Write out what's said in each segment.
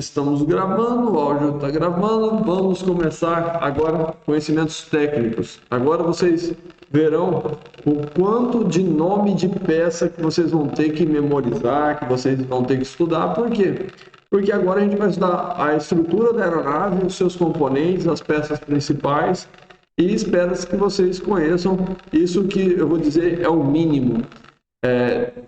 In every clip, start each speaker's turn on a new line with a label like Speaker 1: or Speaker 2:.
Speaker 1: Estamos gravando, o áudio está gravando. Vamos começar agora conhecimentos técnicos. Agora vocês verão o quanto de nome de peça que vocês vão ter que memorizar, que vocês vão ter que estudar. Por quê? Porque agora a gente vai estudar a estrutura da aeronave, os seus componentes, as peças principais, e espero que vocês conheçam isso, que eu vou dizer é o mínimo.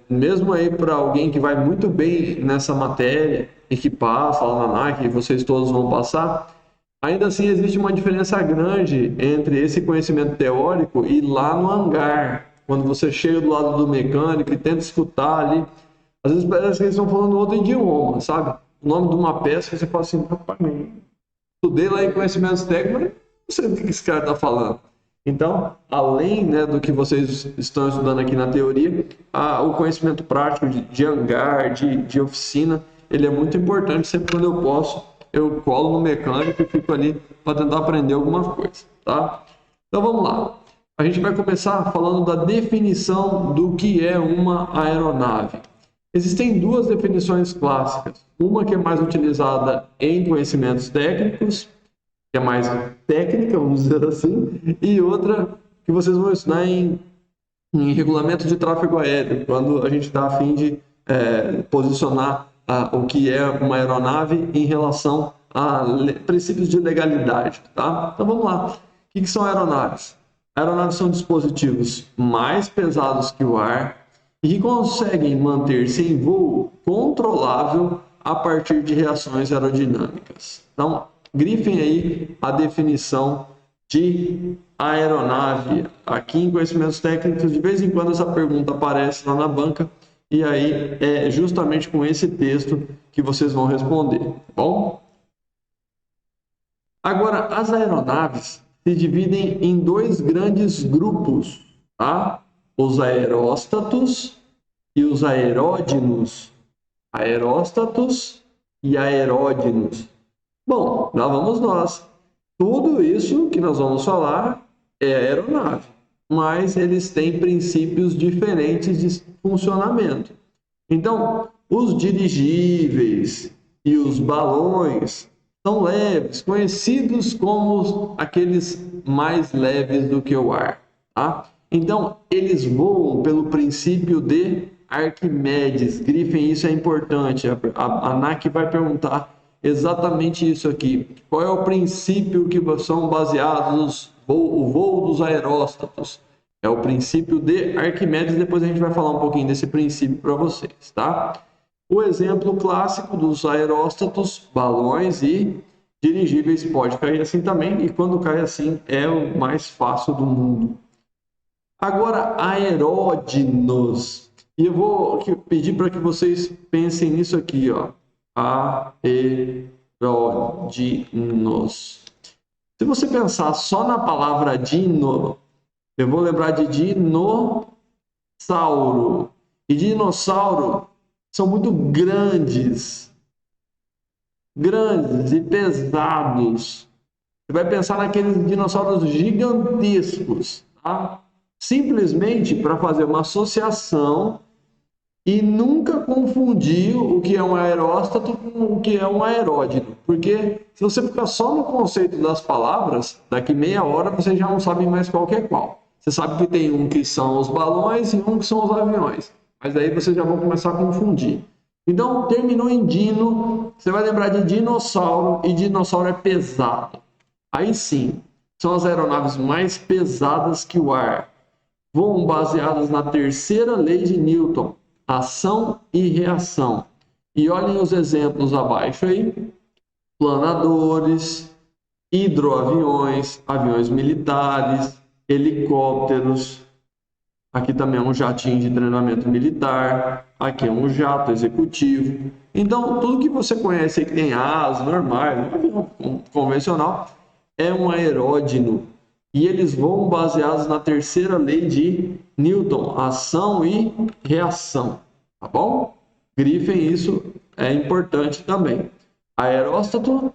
Speaker 1: Mesmo aí para alguém que vai muito bem nessa matéria e que passa lá na ANAC, e vocês todos vão passar, ainda assim existe uma diferença grande entre esse conhecimento teórico e lá no hangar, quando você chega do lado do mecânico e tenta escutar ali, às vezes parece que eles estão falando outro idioma, sabe? O nome de uma peça que você fala assim, rapaz, estudei lá em conhecimentos técnicos, mas não sei o que esse cara está falando. Então, além, né, do que vocês estão estudando aqui na teoria, o conhecimento prático de hangar, de oficina, ele é muito importante. Sempre quando eu posso, eu colo no mecânico e fico ali para tentar aprender alguma coisa, tá? Então vamos lá. A gente vai começar falando da definição do que é uma aeronave. Existem duas definições clássicas. Uma que é mais utilizada em conhecimentos técnicos, que é mais técnica, vamos dizer assim, e outra que vocês vão estudar em regulamento de tráfego aéreo, quando a gente está a fim de posicionar o que é uma aeronave em relação a princípios de legalidade, tá? Então vamos lá. O que são aeronaves? Aeronaves são dispositivos mais pesados que o ar e que conseguem manter-se em voo controlável a partir de reações aerodinâmicas. Então, grifem aí a definição de aeronave. Aqui em conhecimentos técnicos, de vez em quando essa pergunta aparece lá na banca, e aí é justamente com esse texto que vocês vão responder, tá bom? Agora, as aeronaves se dividem em dois grandes grupos, tá? Os aeróstatos e os aeródinos. Aeróstatos e aeródinos. Bom, lá vamos nós. Tudo isso que nós vamos falar é aeronave, mas eles têm princípios diferentes de funcionamento. Então, os dirigíveis e os balões são leves, conhecidos como aqueles mais leves do que o ar, tá? Então, eles voam pelo princípio de Arquimedes. Grifem, isso é importante. A ANAC vai perguntar exatamente isso aqui. Qual é o princípio que são baseados o voo dos aeróstatos? É o princípio de Arquimedes. Depois a gente vai falar um pouquinho desse princípio para vocês, tá? O exemplo clássico dos aeróstatos, balões e dirigíveis pode cair assim também, e quando cai assim é o mais fácil do mundo. Agora, aeródinos. E eu vou pedir para que vocês pensem nisso aqui, ó. Aeródinos. Se você pensar só na palavra dino, eu vou lembrar de dinossauro. E dinossauro são muito grandes e pesados. Você vai pensar naqueles dinossauros gigantescos, tá? Simplesmente para fazer uma associação e nunca confundir o que é um aeróstato com o que é um aeródino. Porque se você ficar só no conceito das palavras, daqui meia hora você já não sabe mais qual que é qual. Você sabe que tem um que são os balões e um que são os aviões. Mas daí vocês já vão começar a confundir. Então, terminou em dino, você vai lembrar de dinossauro, e dinossauro é pesado. Aí sim, são as aeronaves mais pesadas que o ar. Voam baseadas na terceira lei de Newton, ação e reação. E olhem os exemplos abaixo aí: planadores, hidroaviões, aviões militares, helicópteros. Aqui também é um jatinho de treinamento militar. Aqui é um jato executivo. Então, tudo que você conhece aí que tem asas normais, um avião convencional, é um aeródino. E eles voam baseados na terceira lei de Newton, ação e reação. Tá bom? Grifem isso, é importante também. Aeróstato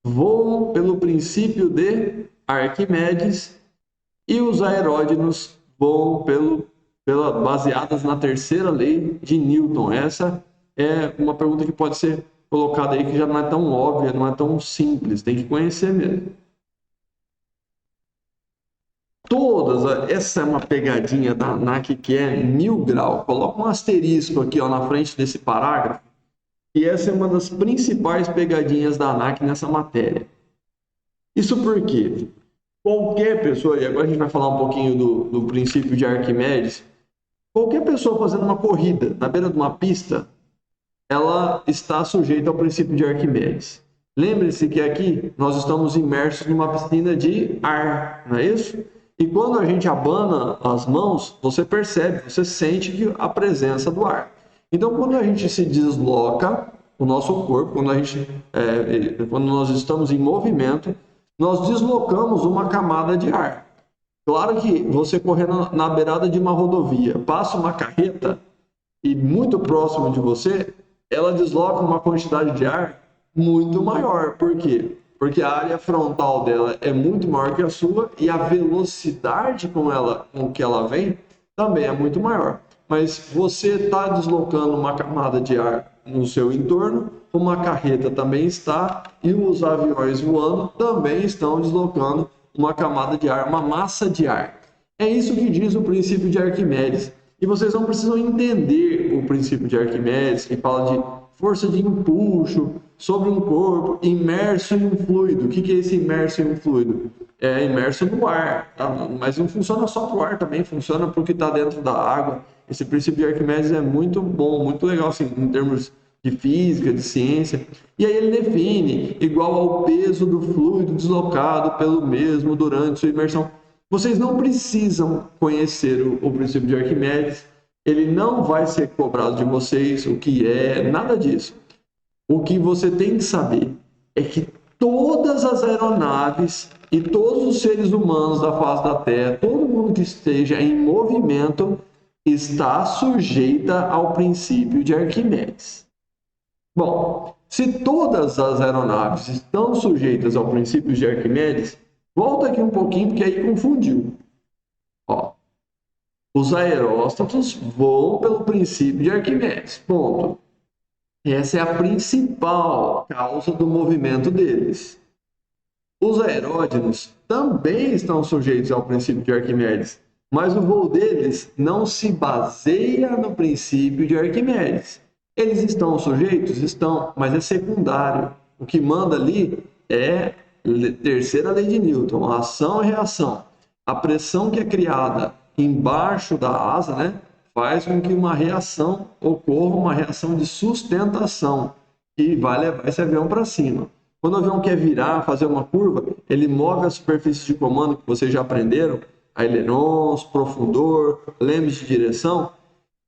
Speaker 1: voam pelo princípio de Arquimedes e os aeródinos voam baseadas na terceira lei de Newton. Essa é uma pergunta que pode ser colocada aí que já não é tão óbvia, não é tão simples, tem que conhecer mesmo. Essa é uma pegadinha da ANAC que é 1000 graus. Coloca um asterisco aqui, ó, na frente desse parágrafo, e essa é uma das principais pegadinhas da ANAC nessa matéria. Isso porque qualquer pessoa, e agora a gente vai falar um pouquinho do princípio de Arquimedes, qualquer pessoa fazendo uma corrida na beira de uma pista, ela está sujeita ao princípio de Arquimedes. Lembre-se que aqui nós estamos imersos numa piscina de ar, não é isso? E quando a gente abana as mãos, você percebe, você sente a presença do ar. Então, quando a gente se desloca, o nosso corpo, quando nós estamos em movimento, nós deslocamos uma camada de ar. Claro que você correndo na beirada de uma rodovia, passa uma carreta e muito próximo de você, ela desloca uma quantidade de ar muito maior. Por quê? Porque a área frontal dela é muito maior que a sua e a velocidade com que ela vem também é muito maior. Mas você está deslocando uma camada de ar no seu entorno, uma carreta também está, e os aviões voando também estão deslocando uma camada de ar, uma massa de ar. É isso que diz o princípio de Arquimedes. E vocês não precisam entender o princípio de Arquimedes, que fala de força de empuxo sobre um corpo imerso em um fluido. O que é esse imerso em um fluido? É imerso no ar, tá? Mas não funciona só para o ar, também funciona para o que está dentro da água. Esse princípio de Arquimedes é muito bom, muito legal, assim, em termos de física, de ciência. E aí ele define igual ao peso do fluido deslocado pelo mesmo durante sua imersão. Vocês não precisam conhecer o princípio de Arquimedes, ele não vai ser cobrado de vocês o que é, nada disso. O que você tem que saber é que todas as aeronaves e todos os seres humanos da face da Terra, todo mundo que esteja em movimento, está sujeita ao princípio de Arquimedes. Bom, se todas as aeronaves estão sujeitas ao princípio de Arquimedes, volta aqui um pouquinho, porque aí confundiu. Ó, os aeróstatos voam pelo princípio de Arquimedes. Ponto. Essa é a principal causa do movimento deles. Os aeródinos também estão sujeitos ao princípio de Arquimedes, mas o voo deles não se baseia no princípio de Arquimedes. Eles estão sujeitos? Estão, mas é secundário. O que manda ali é terceira lei de Newton, ação e reação. A pressão que é criada embaixo da asa, né, faz com que uma reação ocorra, uma reação de sustentação, que vai levar esse avião para cima. Quando o avião quer virar, fazer uma curva, ele move a superfície de comando que vocês já aprenderam, ailerons, profundor, lembres de direção,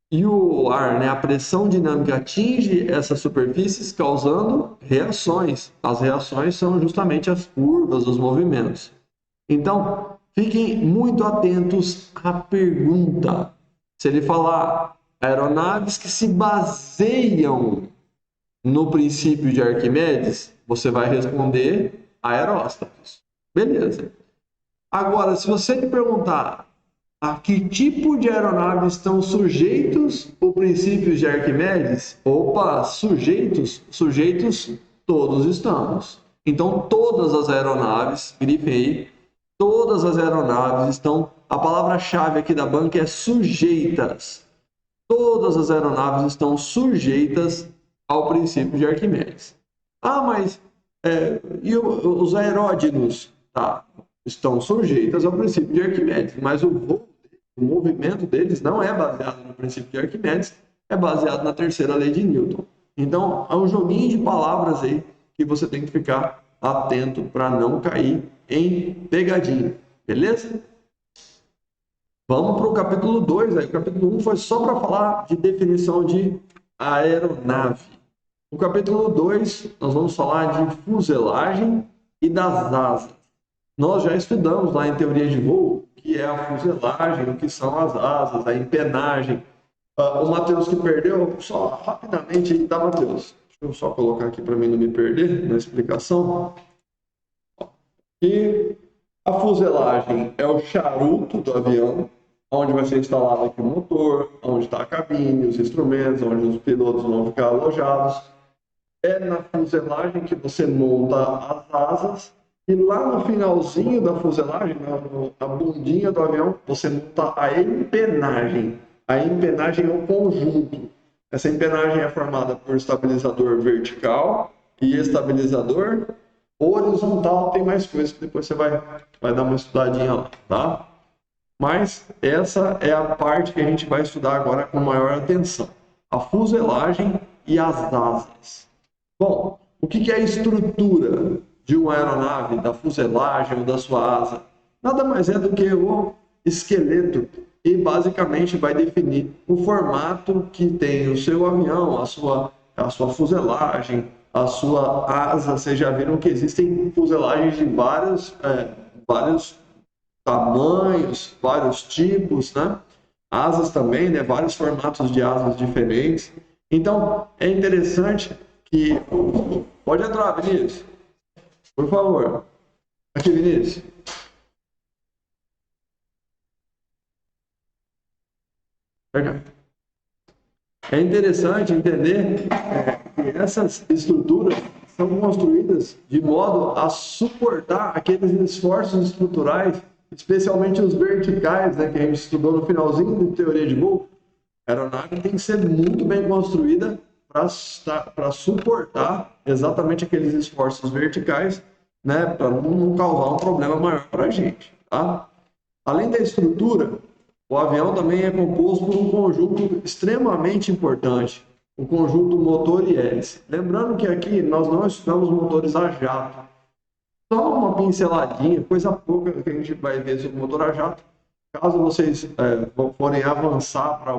Speaker 1: e o ar, né, a pressão dinâmica atinge essas superfícies causando reações. As reações são justamente as curvas, os movimentos. Então, fiquem muito atentos à pergunta. Se ele falar aeronaves que se baseiam no princípio de Arquimedes, você vai responder aeróstatos. Beleza. Agora, se você me perguntar a que tipo de aeronaves estão sujeitos ao princípio de Arquimedes, opa, sujeitos todos estamos. Então, todas as aeronaves, grifei, todas as aeronaves estão, a palavra-chave aqui da banca é sujeitas. Todas as aeronaves estão sujeitas ao princípio de Arquimedes. Ah, mas e os aeródinos? Tá, estão sujeitas ao princípio de Arquimedes, mas o movimento deles não é baseado no princípio de Arquimedes, é baseado na terceira lei de Newton. Então, é um joguinho de palavras aí que você tem que ficar atento para não cair em pegadinha, beleza? Vamos para o capítulo 2. O capítulo 1 foi só para falar de definição de aeronave. No capítulo 2, nós vamos falar de fuselagem e das asas. Nós já estudamos lá em teoria de voo o que é a fuselagem, o que são as asas, a empenagem. O Matheus que perdeu, só rapidamente aí, tá, Matheus? Deixa eu só colocar aqui para mim não me perder na explicação. E a fuselagem é o charuto do avião, onde vai ser instalado aqui o motor, onde está a cabine, os instrumentos, onde os pilotos vão ficar alojados. é na fuselagem que você monta as asas e lá no finalzinho da fuselagem, na bundinha do avião, você monta a empenagem. A empenagem é o conjunto. Essa empenagem é formada por estabilizador vertical e estabilizador horizontal. Tem mais coisas que depois você vai dar uma estudadinha lá, tá? Mas essa é a parte que a gente vai estudar agora com maior atenção. A fuselagem e as asas. Bom, o que é a estrutura de uma aeronave, da fuselagem ou da sua asa? Nada mais é do que o esqueleto e basicamente vai definir o formato que tem o seu avião, a sua fuselagem, a sua asa. Vocês já viram que existem fuselagens de vários tamanhos, vários tipos, né? Asas também, né? Vários formatos de asas diferentes. Então, é interessante que... Pode entrar, Vinícius. Por favor. Aqui, Vinícius. É interessante entender que essas estruturas são construídas de modo a suportar aqueles esforços estruturais, especialmente os verticais, né, que a gente estudou no finalzinho de teoria de voo. A aeronave tem que ser muito bem construída para suportar exatamente aqueles esforços verticais, né, para não causar um problema maior para a gente. Tá? Além da estrutura, o avião também é composto por um conjunto extremamente importante, o conjunto motor e hélice. Lembrando que aqui nós não estudamos motores a jato. Só uma pinceladinha, coisa pouca que a gente vai ver sobre motor a jato. Caso vocês forem avançar para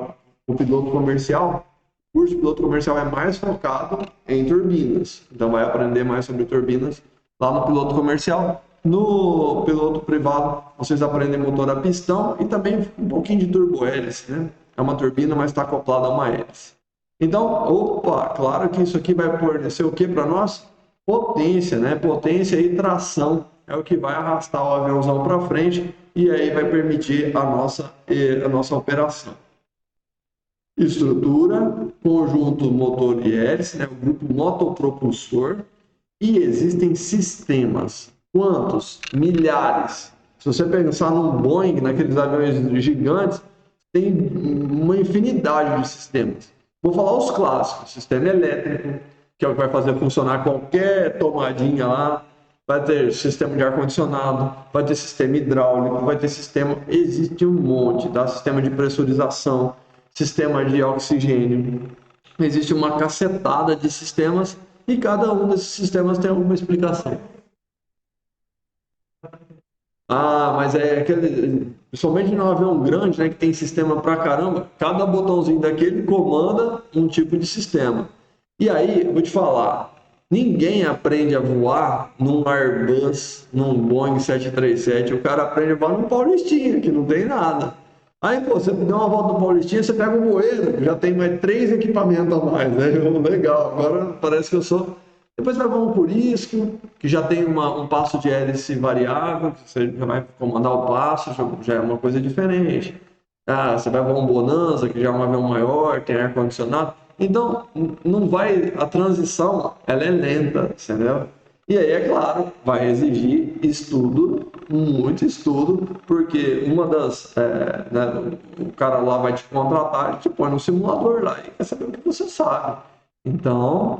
Speaker 1: o piloto comercial, o curso de piloto comercial é mais focado em turbinas. Então vai aprender mais sobre turbinas lá no piloto comercial. No piloto privado, vocês aprendem motor a pistão e também um pouquinho de turbo-hélice, né? É uma turbina, mas está acoplada a uma hélice. Então, claro que isso aqui vai fornecer o que para nós? Potência, né? Potência e tração é o que vai arrastar o aviãozão para frente e aí vai permitir a nossa operação. Estrutura, conjunto motor e hélice, né? O grupo motopropulsor, e existem sistemas. Quantos? Milhares. Se você pensar num Boeing, naqueles aviões gigantes, tem uma infinidade de sistemas. Vou falar os clássicos: sistema elétrico, que é o que vai fazer funcionar qualquer tomadinha lá, vai ter sistema de ar-condicionado, vai ter sistema hidráulico, vai ter sistema... Existe um monte, tá? Sistema de pressurização, sistema de oxigênio. Existe uma cacetada de sistemas e cada um desses sistemas tem alguma explicação. Mas é aquele, principalmente no avião grande, né, que tem sistema pra caramba, cada botãozinho daquele comanda um tipo de sistema. E aí, vou te falar, ninguém aprende a voar num Airbus, num Boeing 737, o cara aprende a voar num Paulistinha, que não tem nada. Aí, pô, você dá uma volta no Paulistinha, você pega um Voeiro, já tem mais 3 equipamentos a mais, né? Legal, agora parece que eu sou... Depois vai voar um Curisco, que já tem um passo de hélice variável, que você já vai comandar o passo, já é uma coisa diferente. Você vai voar um Bonanza, que já é um avião maior, tem ar-condicionado. Então, não vai... A transição, ela é lenta, entendeu? E aí, é claro, vai exigir estudo, muito estudo, porque né, o cara lá vai te contratar, ele te põe no simulador lá e quer saber o que você sabe. Então,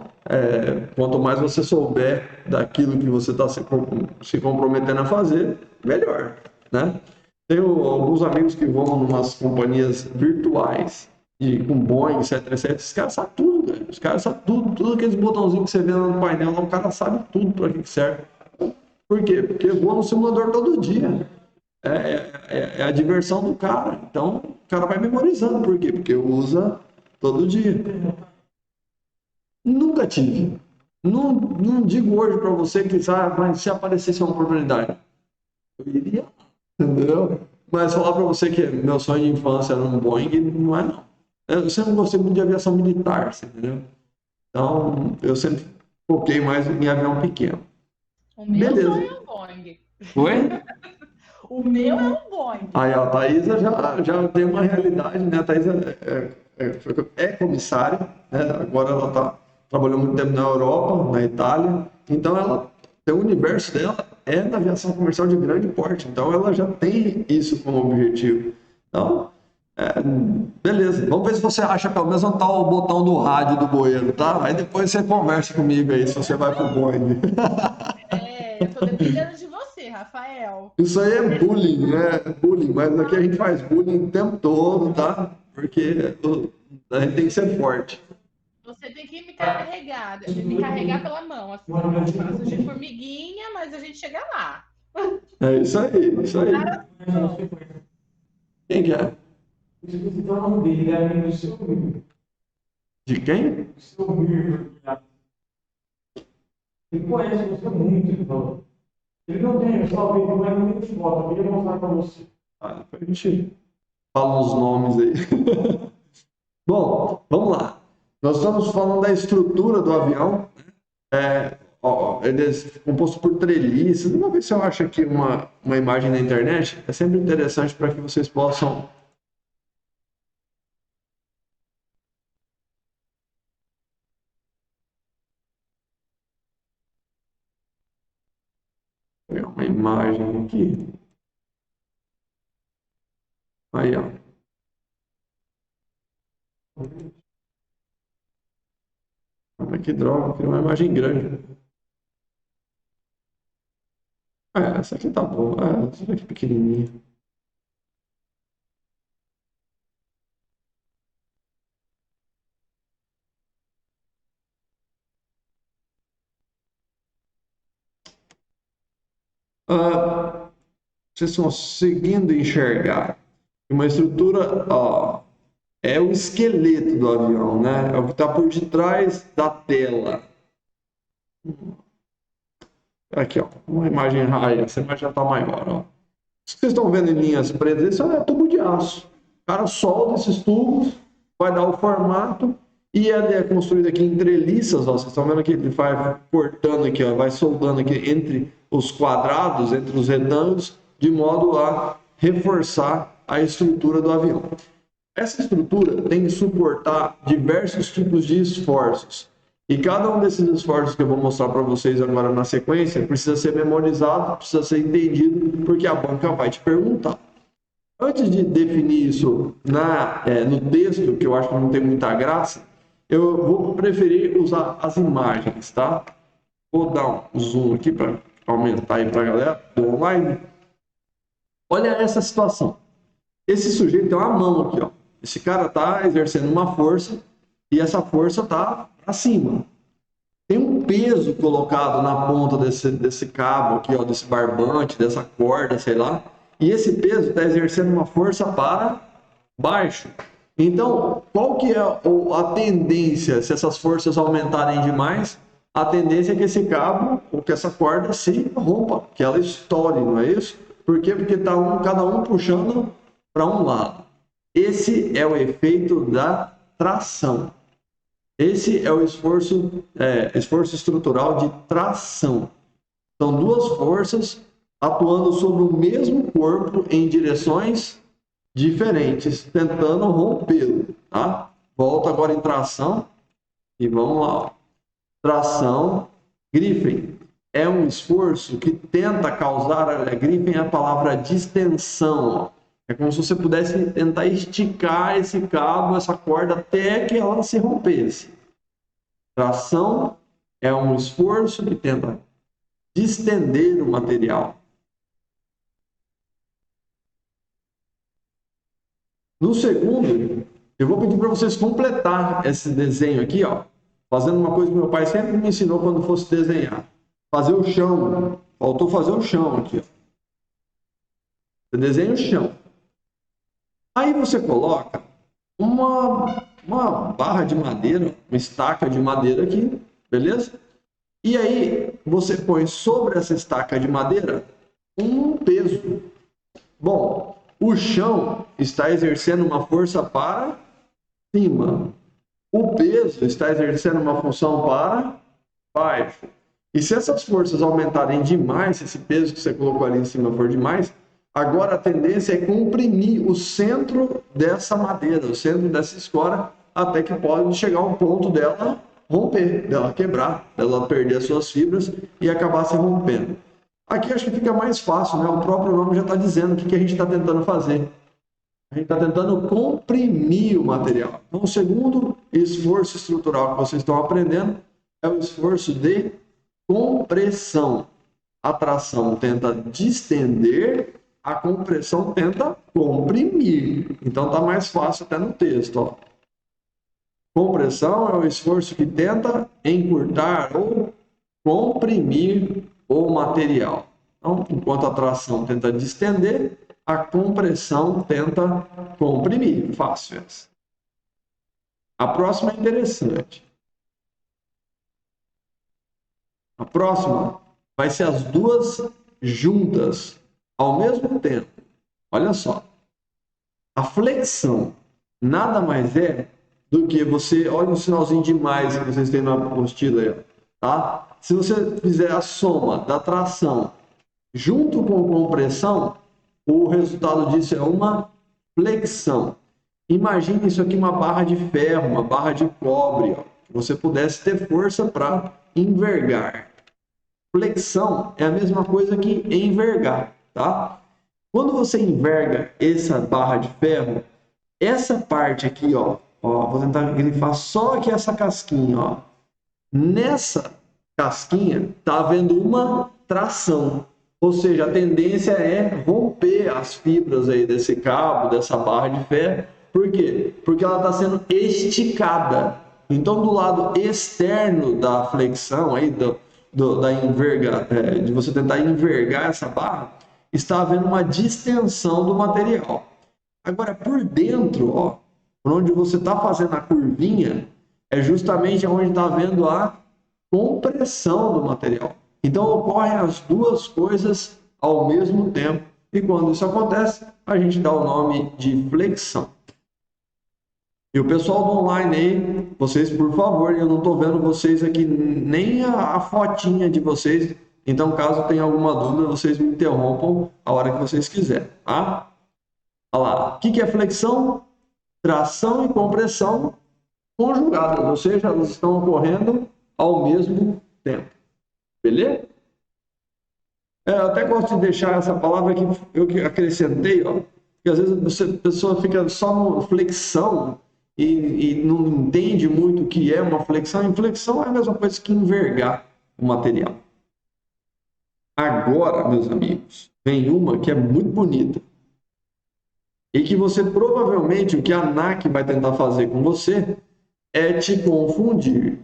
Speaker 1: quanto mais você souber daquilo que você está se comprometendo a fazer, melhor, né? Tenho alguns amigos que voam em umas companhias virtuais, e com Boeing 737, os caras sabem tudo, velho. Os caras sabem tudo aqueles botãozinhos que você vê no painel, o cara sabe tudo para que serve. Por quê? Porque voa no simulador todo dia. É a diversão do cara. Então, o cara vai memorizando. Por quê? Porque usa todo dia. Nunca tive. Não digo hoje para você que mas se aparecesse uma oportunidade, eu iria, entendeu? Mas falar para você que meu sonho de infância era um Boeing, não é não. Eu sempre gostei muito de aviação militar, entendeu? Então, eu sempre foquei mais em avião pequeno.
Speaker 2: O meu sonho é um Boeing.
Speaker 1: Oi?
Speaker 2: O meu é um Boeing.
Speaker 1: Aí a Thaisa já tem uma realidade, né? A Thaisa é comissária, né? Agora ela está trabalhou muito tempo na Europa, na Itália, então ela tem o universo dela é na aviação comercial de grande porte, então ela já tem isso como objetivo. Então, beleza. Vamos ver se você acha pelo menos onde tá o botão do rádio do bueiro, tá? Aí depois você conversa comigo aí se você vai pro Boeing.
Speaker 2: Eu tô dependendo de você, Rafael.
Speaker 1: Isso aí é bullying, né? Bullying, mas aqui a gente faz bullying o tempo todo, tá? Porque a gente tem que ser forte.
Speaker 2: Você tem que me carregar, me carregar pela mão, assim. Faço de formiguinha, mas a gente chega lá.
Speaker 1: É isso aí, isso aí. Quem que é? De quem?
Speaker 3: Ele conhece você muito, então. Ele não tem, só vem, não é muito foto, eu queria mostrar para você.
Speaker 1: Depois a gente fala uns nomes aí. Bom, vamos lá. Nós estamos falando da estrutura do avião. Ele é composto por treliças. Vamos ver se eu acho aqui uma imagem na internet. É sempre interessante para que vocês possam. Pegar uma imagem aqui. Aí, ó. Mas que droga, criou uma imagem grande. Essa aqui tá boa. Essa aqui é pequenininha. Vocês estão conseguindo enxergar uma estrutura, ó, é o esqueleto do avião, né? É o que está por detrás da tela. Aqui, ó, uma imagem raia, essa imagem já está maior, ó. Isso que vocês estão vendo em linhas pretas, isso é tubo de aço. O cara solda esses tubos, vai dar o formato e ele é construído aqui em treliças, ó. Vocês estão vendo que ele vai cortando aqui, ó, vai soldando aqui entre os quadrados, entre os retângulos, de modo a reforçar a estrutura do avião. Essa estrutura tem que suportar diversos tipos de esforços. E cada um desses esforços que eu vou mostrar para vocês agora na sequência precisa ser memorizado, precisa ser entendido, porque a banca vai te perguntar. Antes de definir isso no texto, que eu acho que não tem muita graça, eu vou preferir usar as imagens, tá? Vou dar um zoom aqui para aumentar aí para a galera do online. Olha essa situação. Esse sujeito tem uma mão aqui, ó. Esse cara está exercendo uma força e essa força está para cima. Tem um peso colocado na ponta desse cabo aqui, ó, desse barbante, dessa corda, sei lá. E esse peso está exercendo uma força para baixo. Então, qual que é a tendência, se essas forças aumentarem demais? A tendência é que esse cabo, ou que essa corda se rompa, que ela estoure, não é isso? Por quê? Porque está cada um puxando para um lado. Esse é o efeito da tração. Esse é o esforço estrutural de tração. São duas forças atuando sobre o mesmo corpo em direções diferentes, tentando rompê-lo. Tá? Volta agora em tração e vamos lá. Ó. Tração, grifem. É um esforço que tenta causar, a grifem é a palavra distensão. Ó. É como se você pudesse tentar esticar esse cabo, essa corda, até que ela se rompesse. Tração é um esforço que tenta distender o material. No segundo, eu vou pedir para vocês completar esse desenho aqui, ó, fazendo uma coisa que meu pai sempre me ensinou quando fosse desenhar. Fazer o chão. Faltou fazer o chão aqui, ó. Você desenha o chão. Aí você coloca uma barra de madeira, uma estaca de madeira aqui, beleza? E aí você põe sobre essa estaca de madeira um peso. Bom, o chão está exercendo uma força para cima. O peso está exercendo uma função para baixo. E se essas forças aumentarem demais, se esse peso que você colocou ali em cima for demais, agora a tendência é comprimir o centro dessa madeira, o centro dessa escora, até que pode chegar ao ponto dela romper, dela quebrar, dela perder as suas fibras e acabar se rompendo. Aqui acho que fica mais fácil, né? O próprio nome já está dizendo o que a gente está tentando fazer. A gente está tentando comprimir o material. Então, o segundo esforço estrutural que vocês estão aprendendo é o esforço de compressão. A tração tenta distender, a compressão tenta comprimir. Então, está mais fácil até no texto. Ó. Compressão é o esforço que tenta encurtar ou comprimir o material. Então, enquanto a tração tenta distender, a compressão tenta comprimir. Fácil essa. A próxima é interessante. A próxima vai ser as duas juntas ao mesmo tempo. Olha só. A flexão nada mais é do que você... Olha o sinalzinho de mais que vocês têm na apostila aí. Tá? Se você fizer a soma da tração junto com compressão, o resultado disso é uma flexão. Imagine isso aqui, uma barra de ferro, uma barra de cobre, ó, que você pudesse ter força para envergar. Flexão é a mesma coisa que envergar, tá? Quando você enverga essa barra de ferro, essa parte aqui, ó, vou tentar grifar só aqui essa casquinha, ó. Nessa casquinha tá havendo uma tração. Ou seja, a tendência é romper as fibras aí desse cabo, dessa barra de ferro. Por quê? Porque ela está sendo esticada. Então, do lado externo da flexão, aí, de você tentar envergar essa barra, está havendo uma distensão do material. Agora, por dentro, ó, por onde você está fazendo a curvinha, é justamente onde está havendo a compressão do material. Então, ocorrem as duas coisas ao mesmo tempo. E quando isso acontece, a gente dá o nome de flexão. E o pessoal do online aí, vocês, por favor, eu não estou vendo vocês aqui, nem a fotinha de vocês. Então, caso tenha alguma dúvida, vocês me interrompam a hora que vocês quiserem, tá? Olha lá. O que é flexão? Tração e compressão conjugadas, ou seja, elas estão ocorrendo ao mesmo tempo. Beleza? Eu até gosto de deixar essa palavra que eu acrescentei, ó, porque às vezes a pessoa fica só no flexão e não entende muito o que é uma flexão. E flexão é a mesma coisa que envergar o material. Agora, meus amigos, vem uma que é muito bonita e que você provavelmente, o que a ANAC vai tentar fazer com você é te confundir.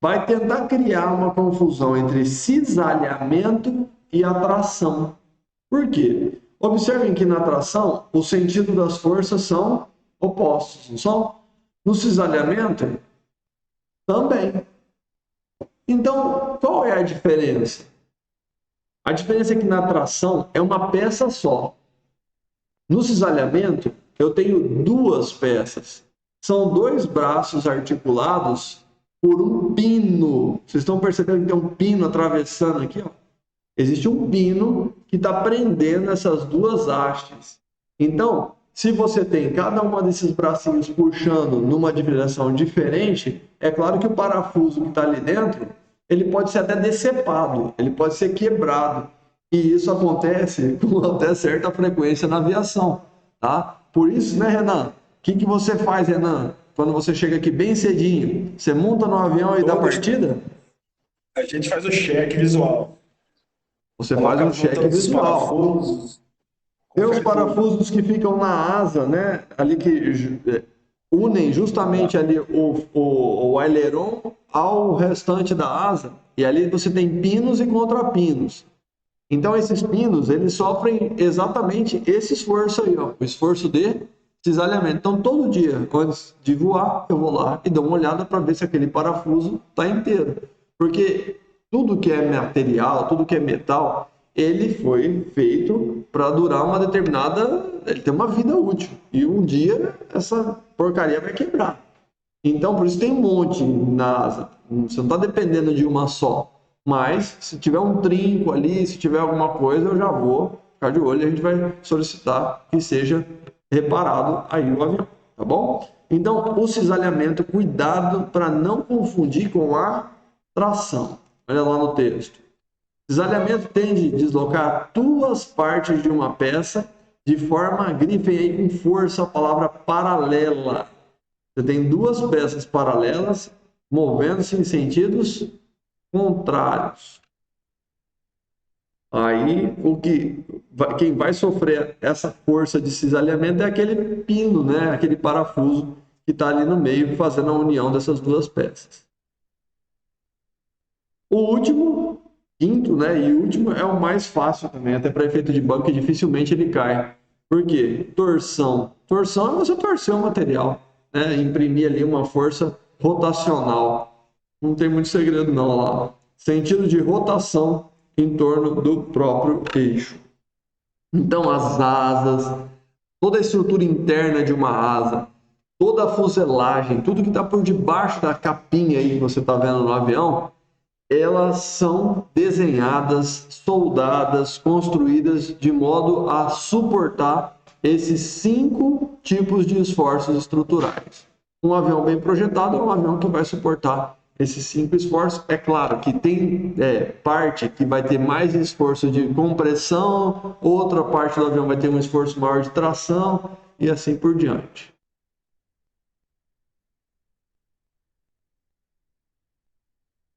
Speaker 1: Vai tentar criar uma confusão entre cisalhamento e atração. Por quê? Observem que na atração, o sentido das forças são opostos, não são? No cisalhamento, também. Então, qual é a diferença? A diferença é que na atração é uma peça só. No cisalhamento, eu tenho duas peças. São dois braços articulados por um pino. Vocês estão percebendo que tem um pino atravessando aqui, ó? Existe um pino que está prendendo essas duas hastes. Então, se você tem cada uma desses bracinhos puxando numa direção diferente, é claro que o parafuso que está ali dentro, ele pode ser até decepado, ele pode ser quebrado. E isso acontece com até certa frequência na aviação, tá? Por isso, né, Renan? O que você faz, Renan? Quando você chega aqui bem cedinho, você monta no avião e dá partida?
Speaker 4: A gente faz o cheque visual.
Speaker 1: Você faz um cheque visual. Tem os parafusos que ficam na asa, né? Ali que unem justamente ali o aileron ao restante da asa. E ali você tem pinos e contrapinos. Então esses pinos, eles sofrem exatamente esse esforço aí, ó, o esforço de cisalhamento. Então todo dia, antes de voar, eu vou lá e dou uma olhada para ver se aquele parafuso está inteiro. Porque tudo que é material, tudo que é metal, ele foi feito para durar uma determinada... Ele tem uma vida útil. E um dia essa porcaria vai quebrar. Então, por isso tem um monte na asa. Você não está dependendo de uma só. Mas, se tiver um trinco ali, se tiver alguma coisa, eu já vou ficar de olho e a gente vai solicitar que seja reparado aí o avião. Tá bom? Então, o cisalhamento, cuidado para não confundir com a tração. Olha lá no texto. Cisalhamento tende a deslocar duas partes de uma peça de forma, grifem aí com força a palavra paralela. Você tem duas peças paralelas movendo-se em sentidos contrários. Aí, quem vai sofrer essa força de cisalhamento é aquele pino, né? Aquele parafuso que está ali no meio, fazendo a união dessas duas peças. O último, quinto, né? E último é o mais fácil também, até para efeito de banco, que dificilmente ele cai. Por quê? Torção. Torção é você torcer o material, né? Imprimir ali uma força rotacional. Não tem muito segredo não lá. Sentido de rotação em torno do próprio eixo. Então, as asas, toda a estrutura interna de uma asa, toda a fuselagem, tudo que está por debaixo da capinha aí que você está vendo no avião, elas são desenhadas, soldadas, construídas de modo a suportar esses 5 tipos de esforços estruturais. Um avião bem projetado é um avião que vai suportar esses 5 esforços. É claro que tem parte que vai ter mais esforço de compressão, outra parte do avião vai ter um esforço maior de tração e assim por diante.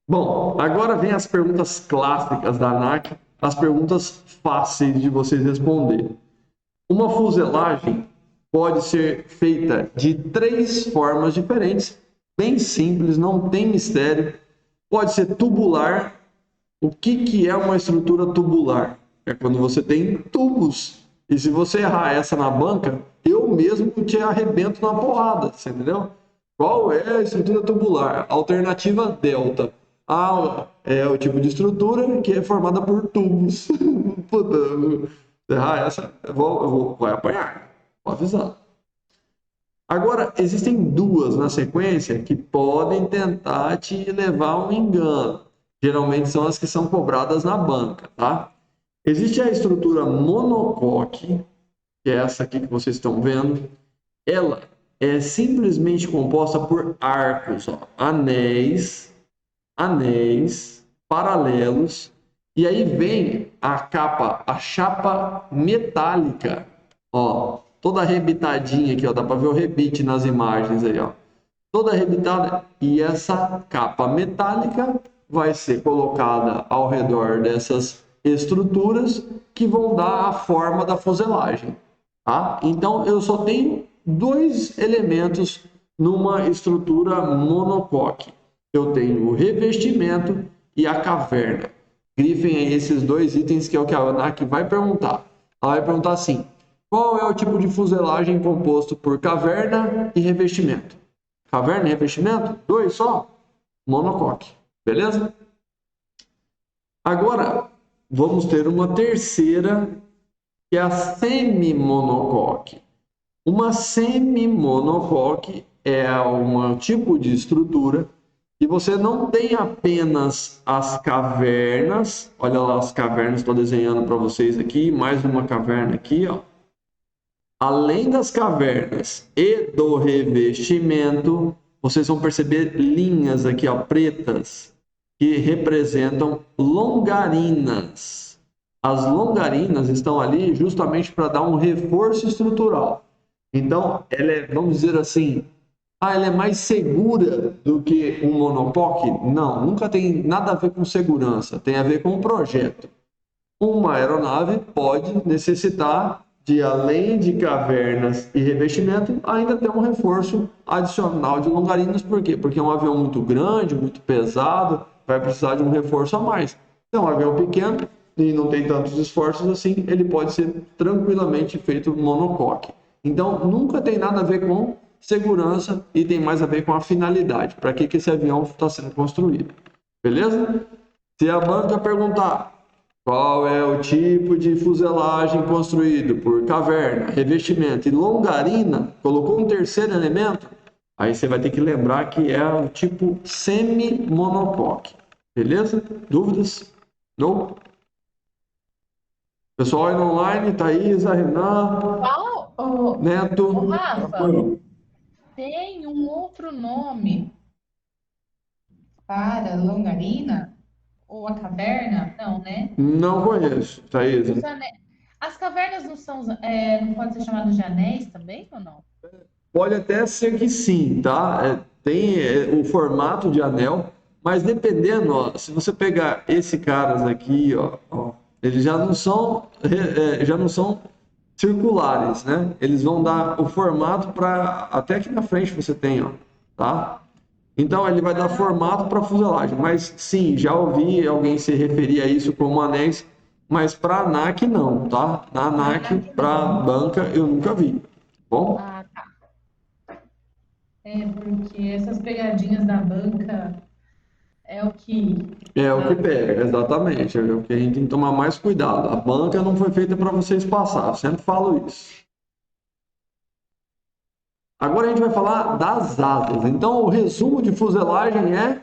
Speaker 1: Bom, agora vem as perguntas clássicas da ANAC, as perguntas fáceis de vocês responderem. Uma fuselagem pode ser feita de 3 formas diferentes, bem simples, não tem mistério. Pode ser tubular. O que é uma estrutura tubular? É quando você tem tubos. E se você errar essa na banca, eu mesmo te arrebento na porrada, você entendeu? Qual é a estrutura tubular? Alternativa delta. É o tipo de estrutura que é formada por tubos. Puta, se errar essa, vai apanhar. Vou avisar. Agora, existem 2 na sequência que podem tentar te levar a um engano. Geralmente são as que são cobradas na banca, tá? Existe a estrutura monocoque, que é essa aqui que vocês estão vendo. Ela é simplesmente composta por arcos, ó, anéis paralelos, e aí vem a capa, a chapa metálica, ó, toda arrebitadinha aqui, ó, dá para ver o rebite nas imagens aí, ó, toda arrebitada, e essa capa metálica vai ser colocada ao redor dessas estruturas que vão dar a forma da fuselagem, tá? Então eu só tenho 2 elementos numa estrutura monocoque. Eu tenho o revestimento e a caverna. Grifem aí esses 2 itens que é o que a ANAC vai perguntar. Ela vai perguntar assim: qual é o tipo de fuselagem composto por caverna e revestimento? Caverna e revestimento? 2 só? Monocoque. Beleza? Agora, vamos ter uma terceira, que é a semi-monocoque. Uma semi-monocoque é um tipo de estrutura e você não tem apenas as cavernas, olha lá as cavernas, estou desenhando para vocês aqui, mais uma caverna aqui, ó. Além das cavernas e do revestimento, vocês vão perceber linhas aqui, ó, pretas, que representam longarinas. As longarinas estão ali justamente para dar um reforço estrutural. Então, ela é, vamos dizer assim, ela é mais segura do que um monocoque? Não, nunca tem nada a ver com segurança, tem a ver com o projeto. Uma aeronave pode necessitar de, além de cavernas e revestimento, ainda ter um reforço adicional de longarinas. Por quê? Porque é um avião muito grande, muito pesado, vai precisar de um reforço a mais. Se é um avião pequeno e não tem tantos esforços assim, ele pode ser tranquilamente feito monocoque. Então, nunca tem nada a ver com segurança e tem mais a ver com a finalidade. Para que esse avião está sendo construído. Beleza? Se a banca perguntar qual é o tipo de fuselagem construído por caverna, revestimento e longarina, colocou um terceiro elemento, aí você vai ter que lembrar que é o tipo semi-monocoque. Beleza? Dúvidas? Não? Pessoal aí no online, Thaisa, Renan,
Speaker 2: Qual,
Speaker 1: Neto.
Speaker 2: Rafa? tem um outro nome para longarina? Ou a caverna? Não, né?
Speaker 1: Não conheço, Thaís.
Speaker 2: Os ane- As cavernas não são, não podem ser chamadas de anéis também, ou não?
Speaker 1: Pode até ser que sim, tá? Tem o formato de anel, mas dependendo, ó, se você pegar esse caras aqui, ó, eles já não são circulares, né? Eles vão dar o formato para até aqui na frente você tem, ó, tá? Então ele vai dar formato para fuselagem, mas sim, já ouvi alguém se referir a isso como anéis, mas para ANAC não, tá? Na ANAC,
Speaker 2: ANAC
Speaker 1: para
Speaker 2: não.
Speaker 1: banca eu nunca vi, tá bom?
Speaker 2: Ah, tá. É, porque essas pegadinhas da banca é o que.
Speaker 1: É o que pega, exatamente. É o que a gente tem que tomar mais cuidado. A banca não foi feita para vocês passar, eu sempre falo isso. Agora a gente vai falar das asas. Então, o resumo de fuselagem é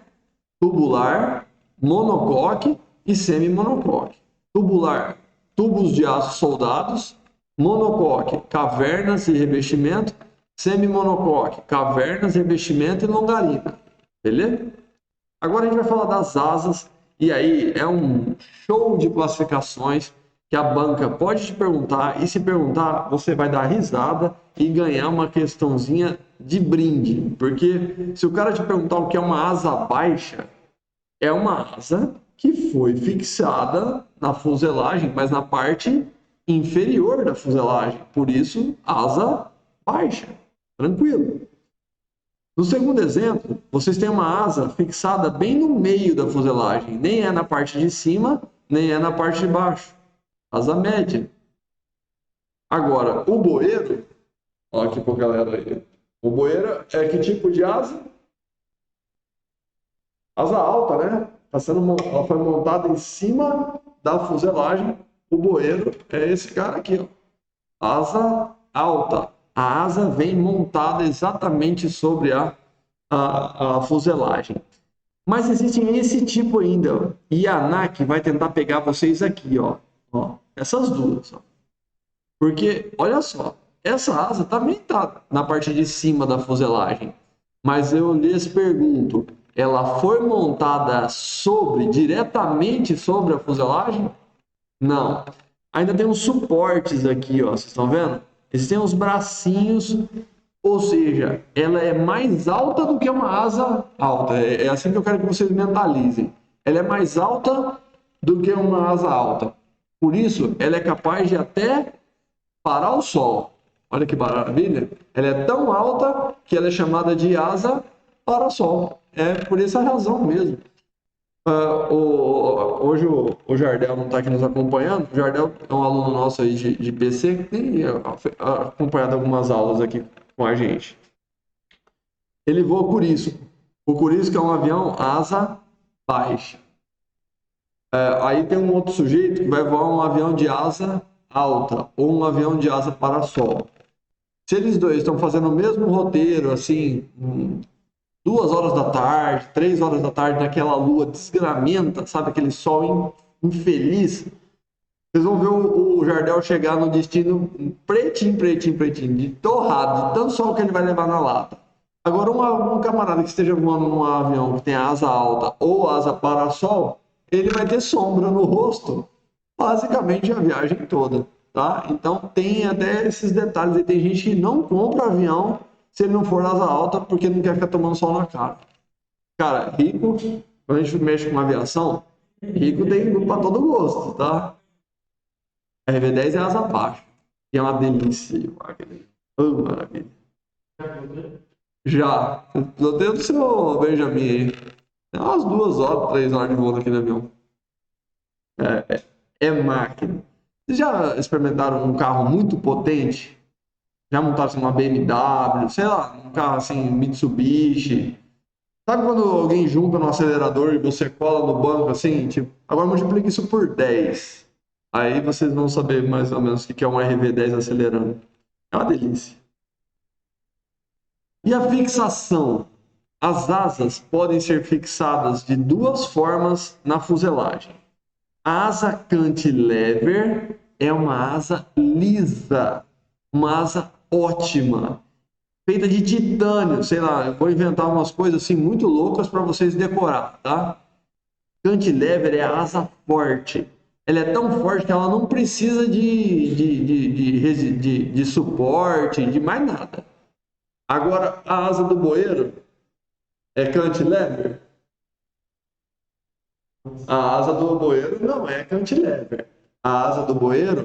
Speaker 1: tubular, monocoque e semi-monocoque. Tubular, tubos de aço soldados. Monocoque, cavernas e revestimento. Semi-monocoque, cavernas, revestimento e longarina. Beleza? Agora a gente vai falar das asas, e aí é um show de classificações que a banca pode te perguntar, e se perguntar, você vai dar risada e ganhar uma questãozinha de brinde. Porque se o cara te perguntar o que é uma asa baixa, é uma asa que foi fixada na fuselagem, mas na parte inferior da fuselagem. Por isso, asa baixa. Tranquilo. No segundo exemplo, vocês têm uma asa fixada bem no meio da fuselagem. Nem é na parte de cima, nem é na parte de baixo. Asa média. Agora, o bueiro, olha aqui para galera aí. O bueiro é que tipo de asa? Asa alta, né? Ela foi montada em cima da fuselagem. O bueiro é esse cara aqui, ó. Asa alta. A asa vem montada exatamente sobre a fuselagem. Mas existem esse tipo ainda, ó. E a ANAC vai tentar pegar vocês aqui, ó. Essas duas, ó. Porque, olha só, essa asa também está na parte de cima da fuselagem. Mas eu lhes pergunto, ela foi montada diretamente sobre a fuselagem? Não. Ainda tem uns suportes aqui, ó. Vocês estão vendo? Existem uns bracinhos, ou seja, ela é mais alta do que uma asa alta. É assim que eu quero que vocês mentalizem. Ela é mais alta do que uma asa alta. Por isso, ela é capaz de até parar o sol. Olha que maravilha. Ela é tão alta que ela é chamada de asa para-sol. É por essa razão mesmo. Hoje o Jardel não está aqui nos acompanhando. O Jardel é um aluno nosso aí de PC que tem acompanhado algumas aulas aqui com a gente. Ele voa por isso. O Curisco é um avião asa baixa. Aí tem um outro sujeito que vai voar um avião de asa alta ou um avião de asa para-sol. Se eles dois estão fazendo o mesmo roteiro, assim, 2 horas da tarde, 3 horas da tarde, naquela lua desgramenta, sabe, aquele sol infeliz, vocês vão ver o Jardel chegar no destino pretinho, pretinho, pretinho, de torrado, de tanto sol que ele vai levar na lata. Agora, um camarada que esteja voando num avião que tem asa alta ou asa para-sol, ele vai ter sombra no rosto, basicamente a viagem toda, tá? Então, tem até esses detalhes aí. Tem gente que não compra avião se ele não for asa alta porque não quer ficar tomando sol na cara. Cara, rico, quando a gente mexe com aviação, rico tem para todo gosto, tá? A RV10 é asa baixa. E é uma delícia. Oh, maravilha. Já. Eu tenho do seu Benjamin aí. É umas 2 horas, 3 horas de voo naquele avião. É máquina. Vocês já experimentaram um carro muito potente? Já montaram assim, uma BMW, sei lá, um carro assim, Mitsubishi. Sabe quando alguém junta no acelerador e você cola no banco assim? Tipo, agora multiplica isso por 10. Aí vocês vão saber mais ou menos o que é um RV10 acelerando. É uma delícia. E a fixação? As asas podem ser fixadas de duas formas na fuselagem. A asa cantilever é uma asa lisa, uma asa ótima, feita de titânio, sei lá, eu vou inventar umas coisas assim muito loucas para vocês decorar, tá? Cantilever é a asa forte. Ela é tão forte que ela não precisa de suporte, de mais nada. Agora, a asa do bueiro é cantilever? A asa do bueiro não é cantilever. A asa do bueiro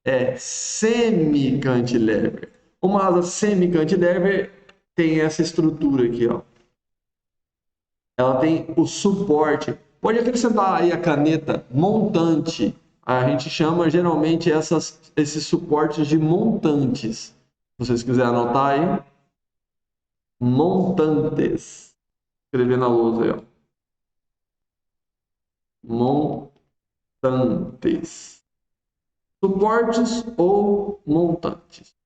Speaker 1: é semi-cantilever. Uma asa semi-cantilever tem essa estrutura aqui, ó. Ela tem o suporte. Pode acrescentar aí a caneta montante. A gente chama geralmente esses suportes de montantes. Se vocês quiserem anotar aí. Montantes. Escrever na lousa aí, ó. Montantes. Suportes ou montantes.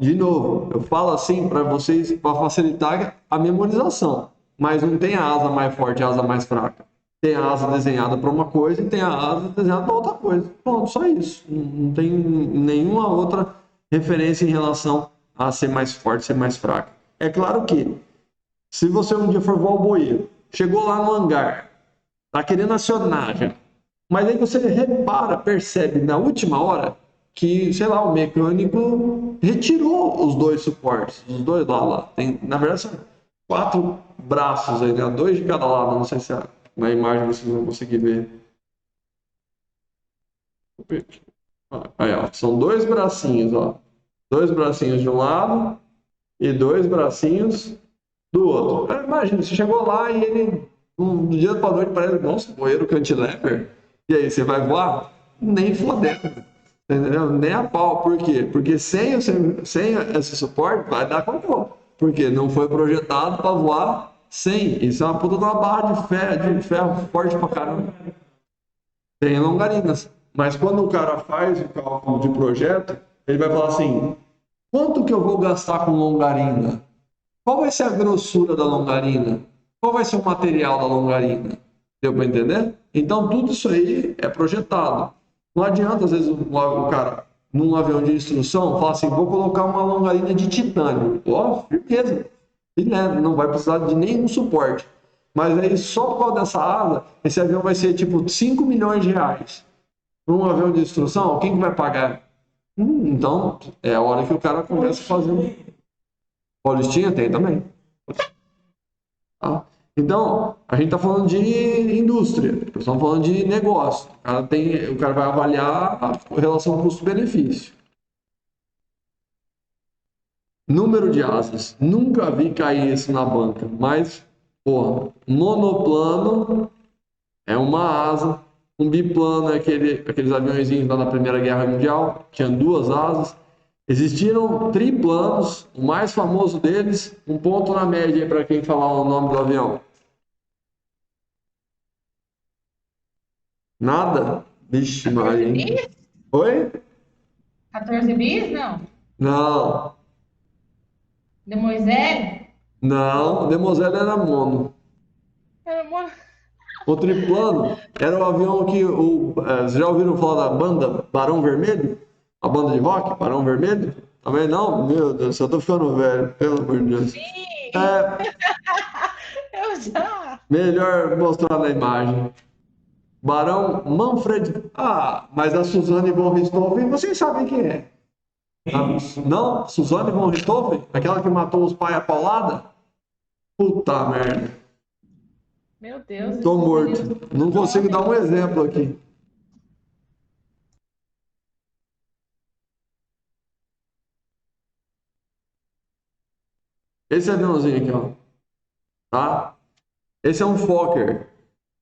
Speaker 1: De novo, eu falo assim para vocês, para facilitar a memorização, mas não tem a asa mais forte e a asa mais fraca. Tem a asa desenhada para uma coisa e tem a asa desenhada para outra coisa. Pronto, só isso. Não tem nenhuma outra referência em relação a ser mais forte, ser mais fraca. É claro que, se você um dia for voar o bueiro, chegou lá no hangar, tá querendo acionar já, mas aí você repara, percebe na última hora que, sei lá, o mecânico retirou os dois suportes, os dois lá. Tem, na verdade, são 4 braços aí, né? 2 de cada lado, não sei se na imagem vocês vão conseguir ver. Aí, ó, são 2 bracinhos, ó. 2 bracinhos de um lado e 2 bracinhos do outro. Imagina, você chegou lá e ele, do dia para noite, parece, nossa, bueiro cantilever. E aí, você vai voar? Nem fodendo. Entendeu? Nem a pau. Por quê? Porque sem esse suporte vai dar cocô. Porque não foi projetado para voar sem. Isso é uma puta de uma barra de ferro forte pra caramba. Tem longarinas. Mas quando o cara faz o cálculo de projeto, ele vai falar assim: quanto que eu vou gastar com longarina? Qual vai ser a grossura da longarina? Qual vai ser o material da longarina? Deu para entender? Então tudo isso aí é projetado. Não adianta, às vezes, o cara, num avião de instrução, falar assim: vou colocar uma longarina de titânio. Ó, firmeza. Não vai precisar de nenhum suporte. Mas aí, só por causa dessa asa, esse avião vai ser tipo 5 milhões de reais. Para um avião de instrução, quem que vai pagar? Então, é a hora que o cara começa a fazer. Paulistinha tem também. Tá? Então, a gente está falando de indústria, estamos falando de negócio. O cara vai avaliar a relação custo-benefício. Número de asas. Nunca vi cair isso na banca, mas, porra, monoplano é uma asa, um biplano é aqueles aviõezinhos lá na Primeira Guerra Mundial, tinham 2 asas. Existiram triplanos, o mais famoso deles, um ponto na média para quem falar o nome do avião. Nada? Vixe, Maria. Oi?
Speaker 2: 14 bis? Não.
Speaker 1: Não.
Speaker 2: Demoiselle?
Speaker 1: Não, o Demoselle era mono. O triplano era o avião que vocês já ouviram falar da banda Barão Vermelho? A banda de rock, Barão Vermelho? Também não? Meu Deus, eu tô ficando velho, pelo amor de Deus.
Speaker 2: Sim!
Speaker 1: É,
Speaker 2: Eu já!
Speaker 1: melhor mostrar na imagem. Barão Manfred. Ah, mas a Suzane von Richthofen, vocês sabem quem é? Não? Suzane von Richthofen? Aquela que matou os pais a paulada? Puta merda.
Speaker 2: Meu Deus.
Speaker 1: Tô morto. Não consigo dar um exemplo aqui. Esse aviãozinho aqui, ó. Tá? Esse é um Fokker.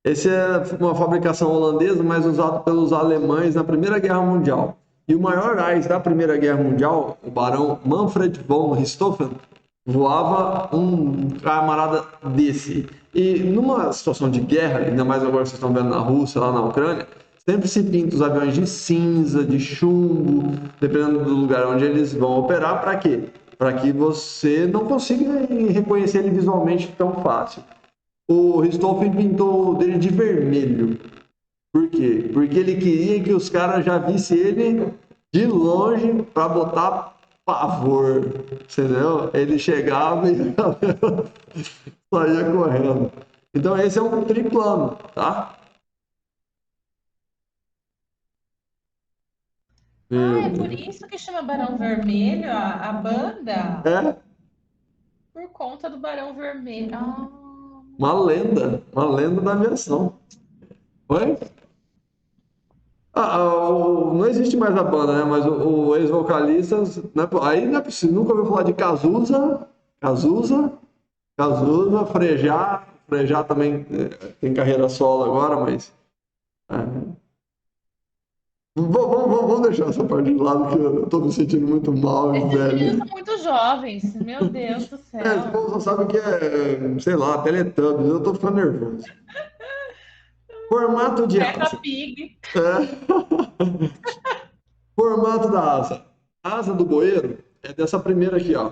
Speaker 1: Esse é uma fabricação holandesa, mas usado pelos alemães na Primeira Guerra Mundial. E o maior ás da Primeira Guerra Mundial, o barão Manfred von Richthofen, voava um camarada desse. E numa situação de guerra, ainda mais agora que vocês estão vendo na Rússia, lá na Ucrânia, sempre se pinta os aviões de cinza, de chumbo, dependendo do lugar onde eles vão operar. Para quê? Para que você não consiga reconhecer ele visualmente tão fácil. O Richthofen pintou dele de vermelho. Por quê? Porque ele queria que os caras já vissem ele de longe para botar pavor, entendeu? Ele chegava e saía correndo. Então esse é um triplano, tá?
Speaker 2: Ah, é por isso que chama Barão Vermelho a banda?
Speaker 1: É
Speaker 2: Por conta do Barão Vermelho. Ah,
Speaker 1: uma lenda da aviação. Oi? Não existe mais a banda, né? Mas o ex-vocalista, né? Aí não é possível, nunca ouviu falar de Cazuza, Frejá. Frejá também tem carreira solo agora, mas. é. Vamos deixar essa parte de lado, que eu tô me sentindo muito mal e
Speaker 2: esses meninos
Speaker 1: velho.
Speaker 2: são muito jovens, meu Deus do
Speaker 1: Esse
Speaker 2: céu.
Speaker 1: povo só sabe que é, sei lá, Teletubbies. Eu tô ficando nervoso. Formato de
Speaker 2: Peppa
Speaker 1: asa.
Speaker 2: Pig.
Speaker 1: Formato da asa. A asa do bueiro é dessa primeira aqui, ó.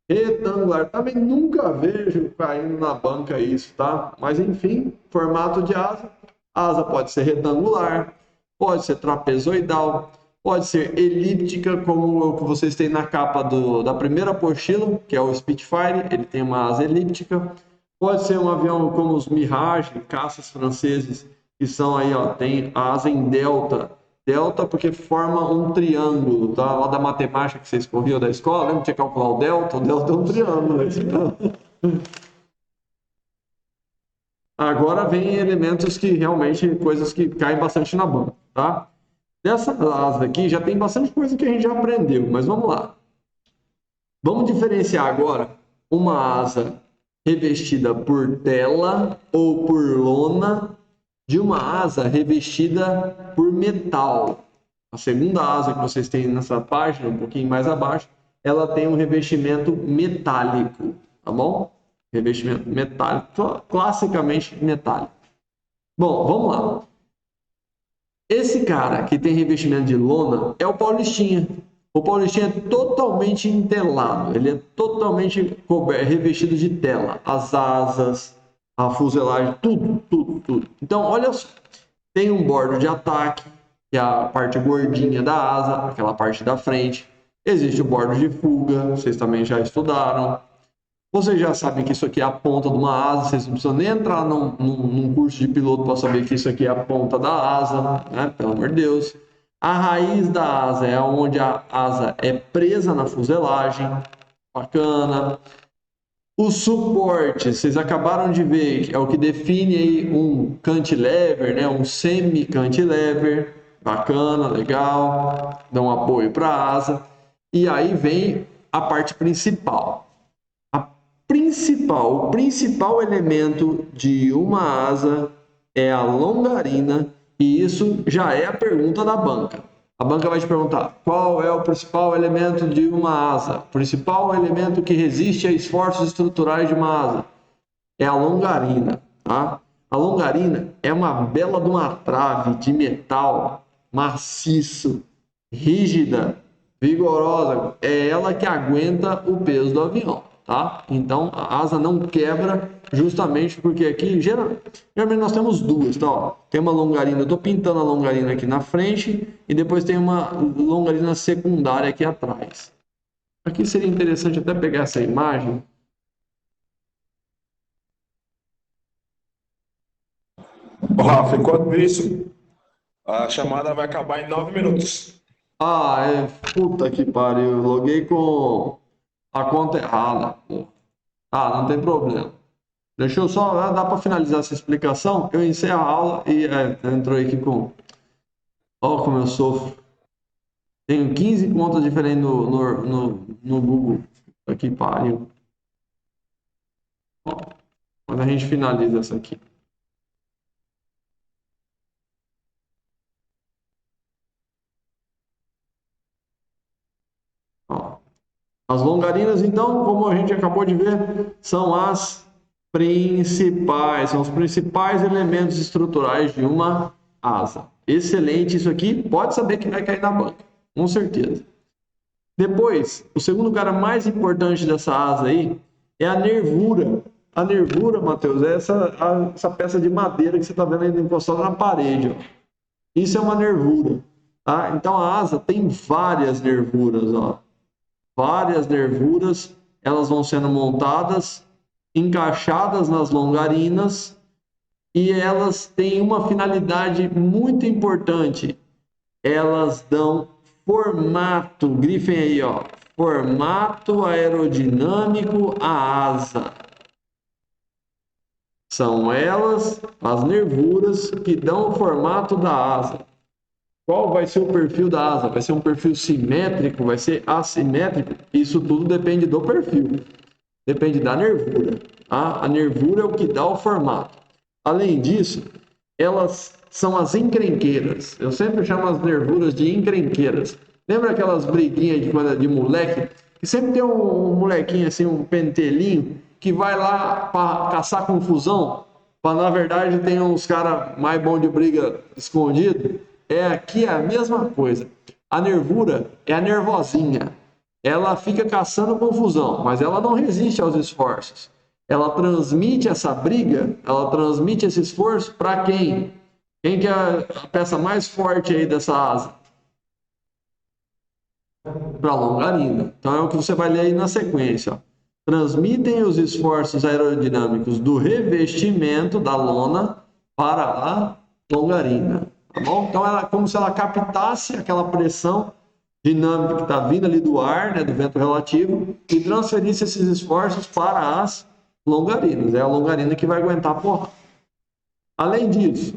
Speaker 1: Retangular. Também nunca vejo caindo na banca isso, tá? Mas enfim, formato de asa. A asa pode ser retangular, pode ser trapezoidal, pode ser elíptica, como o que vocês têm na capa da primeira apostila, que é o Spitfire, ele tem uma asa elíptica. Pode ser um avião como os Mirage, caças franceses, que são aí, ó, tem a asa em delta. Delta porque forma um triângulo, tá? Lá da matemática que vocês corriam da escola, lembra que tinha que calcular o delta? O delta é um triângulo. Agora vem elementos que realmente, coisas que caem bastante na banca, tá? Dessa asa aqui já tem bastante coisa que a gente já aprendeu, mas vamos lá. Vamos diferenciar agora uma asa revestida por tela ou por lona de uma asa revestida por metal. A segunda asa que vocês têm nessa página, um pouquinho mais abaixo, ela tem um revestimento metálico, tá bom? Revestimento metálico, classicamente metálico. Bom, vamos lá. Esse cara que tem revestimento de lona é o Paulistinha. O Paulistinha é totalmente entelado, ele é totalmente revestido de tela. As asas, a fuselagem, tudo. Então, olha só, tem um bordo de ataque, que é a parte gordinha da asa, aquela parte da frente. Existe o bordo de fuga, vocês também já estudaram. Vocês já sabem que isso aqui é a ponta de uma asa, vocês não precisam nem entrar num curso de piloto para saber que isso aqui é a ponta da asa, né? Pelo amor de Deus. A raiz da asa é onde a asa é presa na fuselagem, bacana. O suporte, vocês acabaram de ver, é o que define aí um cantilever, né? Um semi-cantilever, bacana, legal, dá um apoio para a asa. E aí vem a parte principal. O principal elemento de uma asa é a longarina, e isso já é a pergunta da banca. A banca vai te perguntar: qual é o principal elemento de uma asa? O principal elemento que resiste a esforços estruturais de uma asa é a longarina, tá? A longarina é uma bela de uma trave de metal maciço, rígida, vigorosa. É ela que aguenta o peso do avião. Tá? Então a asa não quebra justamente porque aqui geralmente nós temos duas, tá? Ó, tem uma longarina, eu estou pintando a longarina aqui na frente e depois tem uma longarina secundária aqui atrás. Aqui seria interessante até pegar essa imagem.
Speaker 4: Ô, Rafa, enquanto isso, a chamada vai acabar em 9 minutos.
Speaker 1: Puta que pariu, eu loguei com a conta errada, pô. Não tem problema. Deixa eu só, dá para finalizar essa explicação? Eu encerro a aula e entrou aqui com. Ó, como eu sofro. Tenho 15 contas diferentes no Google. Aqui, pariu. Bom, mas a gente finaliza essa aqui. Ó. As longarinas, então, como a gente acabou de ver, são as principais, são os principais elementos estruturais de uma asa. Excelente isso aqui, pode saber que vai cair na banca, com certeza. Depois, o segundo cara mais importante dessa asa aí é a nervura. A nervura, Matheus, é essa peça de madeira que você está vendo aí encostada na parede. Ó. Isso é uma nervura. tá? Então a asa tem várias nervuras, ó. Várias nervuras, elas vão sendo montadas, encaixadas nas longarinas, e elas têm uma finalidade muito importante. Elas dão formato, grifem aí, ó, formato aerodinâmico à asa. São elas, as nervuras, que dão o formato da asa. Qual vai ser o perfil da asa? Vai ser um perfil simétrico? Vai ser assimétrico? Isso tudo depende do perfil. Depende da nervura. Tá? A nervura é o que dá o formato. Além disso, elas são as encrenqueiras. Eu sempre chamo as nervuras de encrenqueiras. Lembra aquelas briguinhas de moleque? Que sempre tem um molequinho assim, um pentelinho, que vai lá para caçar confusão, para na verdade tem uns caras mais bons de briga escondido. Aqui é a mesma coisa. A nervura é a nervosinha. Ela fica caçando confusão, mas ela não resiste aos esforços. Ela transmite essa briga, ela transmite esse esforço para quem? Quem que é a peça mais forte aí dessa asa? Para a longarina. Então é o que você vai ler aí na sequência. Ó. Transmitem os esforços aerodinâmicos do revestimento da lona para a longarina. Tá bom? Então ela é como se ela captasse aquela pressão dinâmica que está vindo ali do ar, né, do vento relativo, e transferisse esses esforços para as longarinas. É a longarina que vai aguentar a porra. Além disso,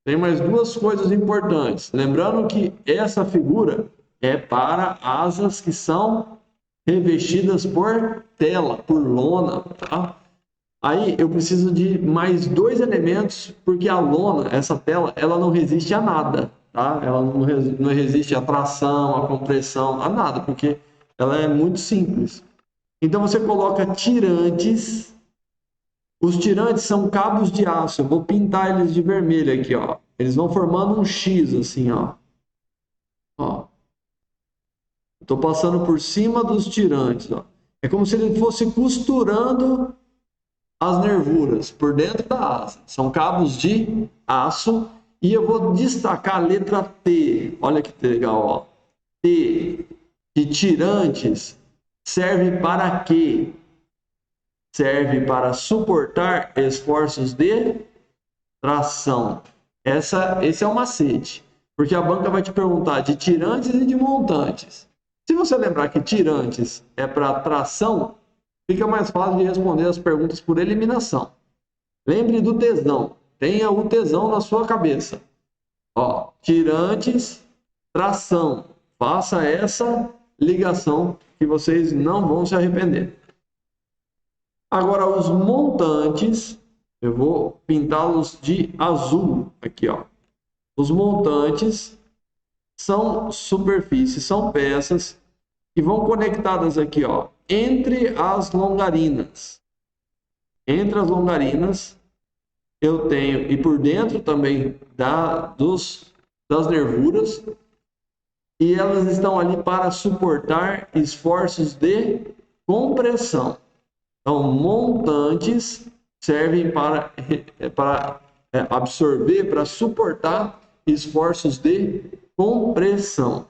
Speaker 1: tem mais duas coisas importantes. Lembrando que essa figura é para asas que são revestidas por tela, por lona, tá? Aí eu preciso de mais dois elementos, porque a lona, essa tela, ela não resiste a nada, tá? Ela não resiste à tração, à compressão, a nada, porque ela é muito simples. Então você coloca tirantes. Os tirantes são cabos de aço. Eu vou pintar eles de vermelho aqui, ó. Eles vão formando um X assim, ó. Ó. Estou passando por cima dos tirantes, ó. É como se ele fosse costurando as nervuras por dentro da asa. São cabos de aço e eu vou destacar a letra T. Olha que legal, ó. T de tirantes serve para quê? Serve para suportar esforços de tração. Esse é o macete, porque a banca vai te perguntar de tirantes e de montantes. Se você lembrar que tirantes é para tração, fica mais fácil de responder as perguntas por eliminação. Lembre do tesão. Tenha o tesão na sua cabeça. Ó, tirantes, tração. Faça essa ligação que vocês não vão se arrepender. Agora, os montantes, eu vou pintá-los de azul aqui, ó. Os montantes são superfícies, são peças que vão conectadas aqui, ó, entre as longarinas. Entre as longarinas, eu tenho, e por dentro também das nervuras, e elas estão ali para suportar esforços de compressão. Então, montantes servem para absorver, para suportar esforços de compressão.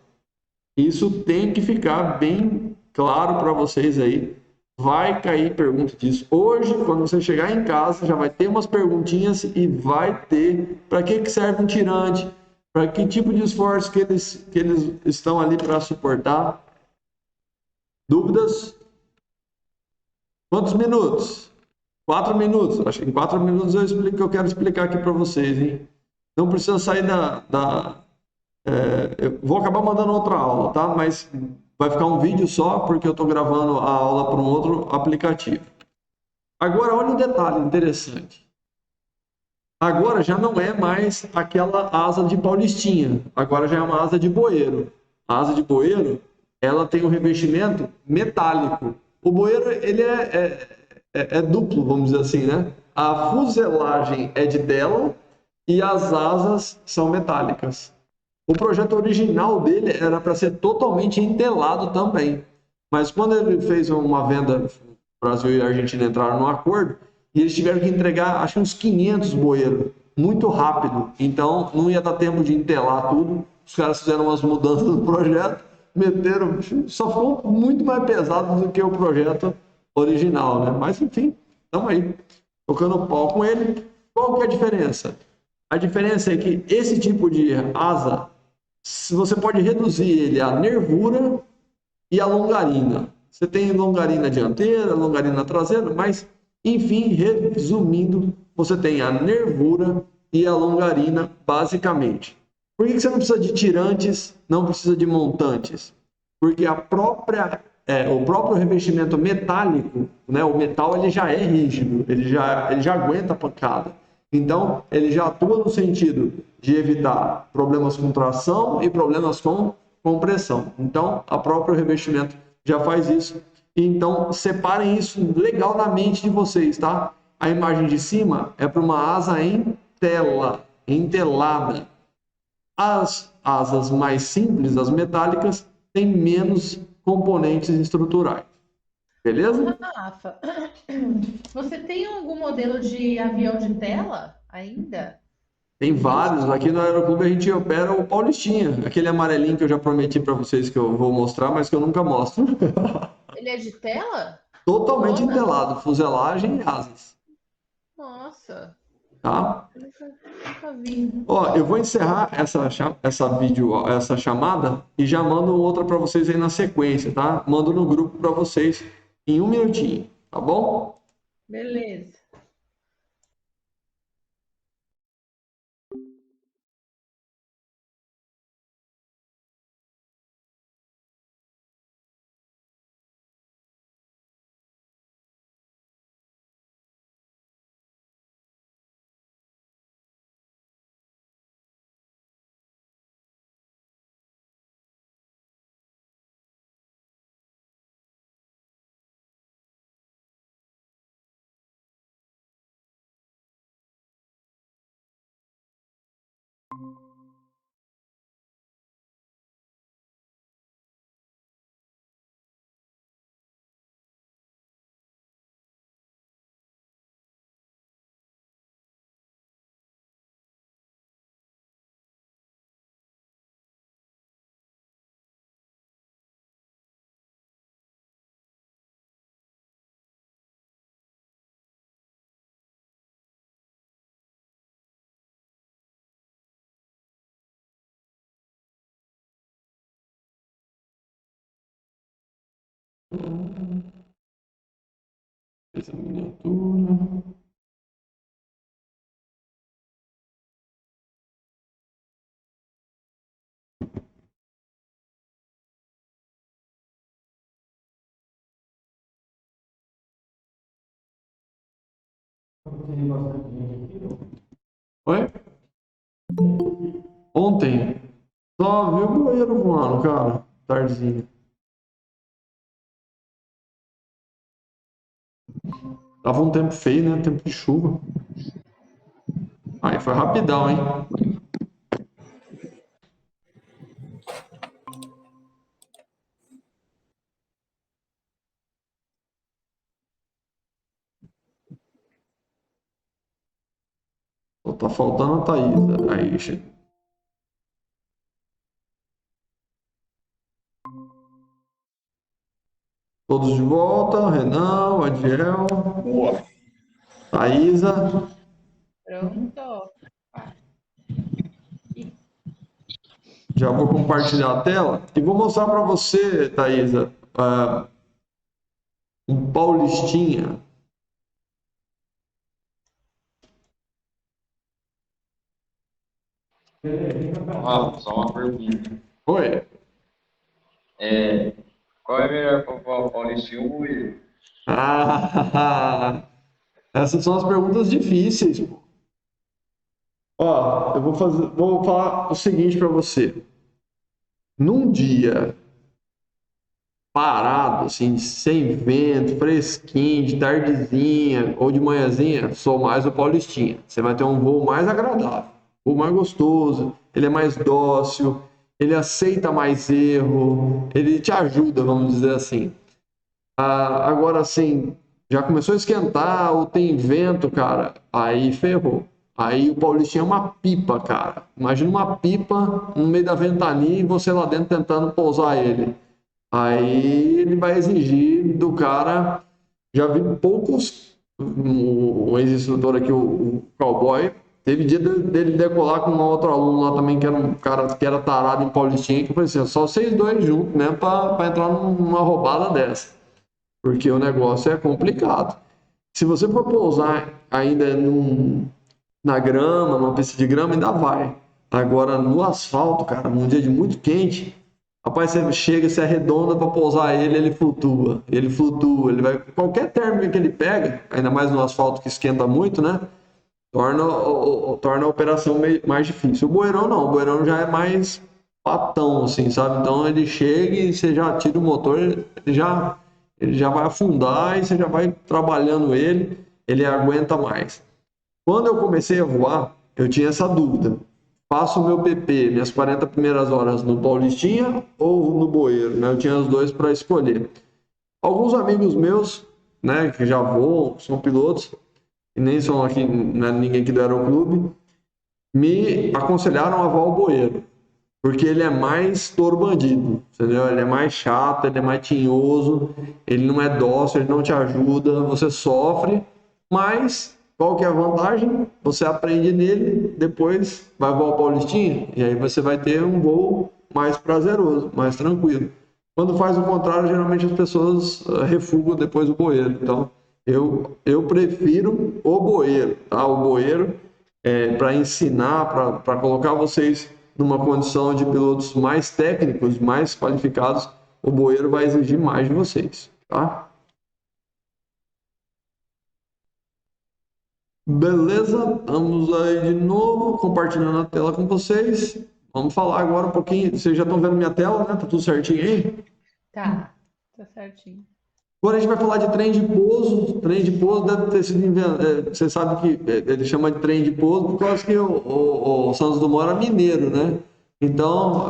Speaker 1: Isso tem que ficar bem claro para vocês aí. Vai cair pergunta disso. Hoje, quando você chegar em casa, já vai ter umas perguntinhas e vai ter para que serve um tirante, para que tipo de esforço que eles estão ali para suportar. Dúvidas? Quantos minutos? 4 minutos. Acho que em 4 minutos eu explico o que eu quero explicar aqui para vocês, hein? Não precisa sair eu vou acabar mandando outra aula, tá? Mas vai ficar um vídeo só, porque eu estou gravando a aula para um outro aplicativo. Agora, olha um detalhe interessante. Agora já não é mais aquela asa de paulistinha. Agora já é uma asa de bueiro. A asa de bueiro, ela tem um revestimento metálico. O bueiro, ele é duplo, vamos dizer assim, né? A fuselagem é de tela e as asas são metálicas. O projeto original dele era para ser totalmente entelado também. Mas quando ele fez uma venda, o Brasil e a Argentina entraram num acordo, e eles tiveram que entregar, acho que uns 500 bueiros muito rápido, então não ia dar tempo de entelar tudo. Os caras fizeram umas mudanças no projeto, meteram, só ficou muito mais pesado do que o projeto original, né? Mas enfim, estamos aí, tocando pau com ele. Qual que é a diferença? A diferença é que esse tipo de asa, você pode reduzir ele à nervura e à longarina. Você tem longarina dianteira, longarina traseira, mas, enfim, resumindo, você tem a nervura e a longarina, basicamente. Por que você não precisa de tirantes, não precisa de montantes? Porque o próprio revestimento metálico, né, o metal ele já é rígido, ele já aguenta a pancada. Então, ele já atua no sentido de evitar problemas com tração e problemas com compressão. Então, o próprio revestimento já faz isso. Então, separem isso legal na mente de vocês, tá? A imagem de cima é para uma asa em tela, entelada. As asas mais simples, as metálicas, têm menos componentes estruturais. Beleza?
Speaker 2: Rafa, você tem algum modelo de avião de tela ainda?
Speaker 1: Tem vários. Aqui no Aeroclube a gente opera o Paulistinha, aquele amarelinho que eu já prometi para vocês que eu vou mostrar, mas que eu nunca mostro.
Speaker 2: Ele é de tela?
Speaker 1: Totalmente
Speaker 2: Olha.
Speaker 1: entelado, fuselagem e asas.
Speaker 2: Nossa,
Speaker 1: Tá?
Speaker 2: eu nunca vi.
Speaker 1: Ó, eu vou encerrar essa chamada e já mando outra para vocês aí na sequência, tá? Mando no grupo para vocês em 1 minutinho, tá bom?
Speaker 2: Beleza.
Speaker 1: Essa miniatura.
Speaker 3: Tem bastante gente aqui,
Speaker 1: Oi? Ontem, só vi o goleiro voando, cara, tardezinha. Tava um tempo feio, né? Tempo de chuva. Aí foi rapidão, hein? Só tá faltando a Thaísa. Aí, chega. Todos de volta. Renan, Adiel,
Speaker 4: Boa.
Speaker 1: Thaísa.
Speaker 2: Pronto.
Speaker 1: Já vou compartilhar a tela e vou mostrar para você, Thaísa, um Paulistinha.
Speaker 5: Rafa, só uma pergunta.
Speaker 1: Oi.
Speaker 5: Qual é melhor para o Paulistinha ou o Will?
Speaker 1: Ah, essas são as perguntas difíceis, pô. Ó, eu vou falar o seguinte para você. Num dia parado, assim, sem vento, fresquinho, de tardezinha ou de manhãzinha, sou mais o Paulistinha. Você vai ter um voo mais agradável, um voo mais gostoso, ele é mais dócil, ele aceita mais erro, ele te ajuda, vamos dizer assim. Agora, assim, já começou a esquentar ou tem vento, cara, aí ferrou. Aí o Paulistinha é uma pipa, cara. Imagina uma pipa no meio da ventania e você lá dentro tentando pousar ele. Aí ele vai exigir do cara. Já vi poucos. O ex-instrutor aqui, o Cowboy, teve dia dele decolar com um outro aluno lá também, que era um cara que era tarado em Paulistinha, que eu falei assim: só vocês dois juntos, né, pra entrar numa roubada dessa. Porque o negócio é complicado. Se você for pousar ainda na grama, numa pista de grama, ainda vai. Agora, no asfalto, cara, num dia de muito quente, rapaz, você chega, você arredonda para pousar ele, ele flutua. Ele flutua, ele vai. Qualquer térmica que ele pega, ainda mais no asfalto que esquenta muito, né? Torna a operação mais difícil. O bueirão não, o bueirão já é mais patão, assim, sabe? Então ele chega e você já tira o motor, ele já vai afundar e você já vai trabalhando ele aguenta mais. Quando eu comecei a voar, eu tinha essa dúvida. Faço o meu PP, minhas 40 primeiras horas no Paulistinha ou no Bueiro, né? Eu tinha os dois para escolher. Alguns amigos meus, né, que já voam, são pilotos, e nem são aqui, né, ninguém aqui do Aeroclube, me aconselharam a voar o Bueiro, porque ele é mais touro bandido, entendeu? Ele é mais chato, ele é mais tinhoso, ele não é dócil, ele não te ajuda, você sofre, mas qual que é a vantagem? Você aprende nele, depois vai voar o Paulistinha, e aí você vai ter um voo mais prazeroso, mais tranquilo. Quando faz o contrário, geralmente as pessoas refugam depois o Bueiro. Então, eu prefiro o Bueiro, tá? O Bueiro para ensinar, para colocar vocês numa condição de pilotos mais técnicos, mais qualificados, o Bueiro vai exigir mais de vocês, tá? Beleza, estamos aí de novo, compartilhando a tela com vocês. Vamos falar agora um pouquinho. Vocês já estão vendo minha tela, né? Tá tudo certinho aí?
Speaker 2: Tá certinho.
Speaker 1: Agora a gente vai falar de trem de pouso. Trem de pouso deve ter sido inventado. Você sabe que ele chama de trem de pouso por causa que o Santos Dumont era mineiro, né? Então,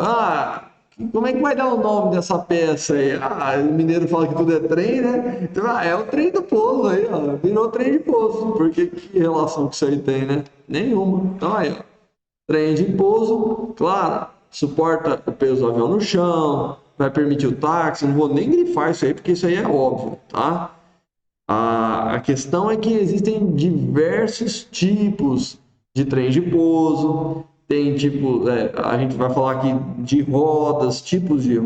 Speaker 1: como é que vai dar o nome dessa peça aí? O mineiro fala que tudo é trem, né? Então, é o trem do pouso aí, ó. Virou trem de pouso. Porque que relação que isso aí tem, né? Nenhuma. Então aí, ó. Trem de pouso, claro, suporta o peso do avião no chão, vai permitir o táxi, não vou nem grifar isso aí, porque isso aí é óbvio, tá? A questão é que existem diversos tipos de trem de pouso, tem tipo, a gente vai falar aqui de rodas, tipos de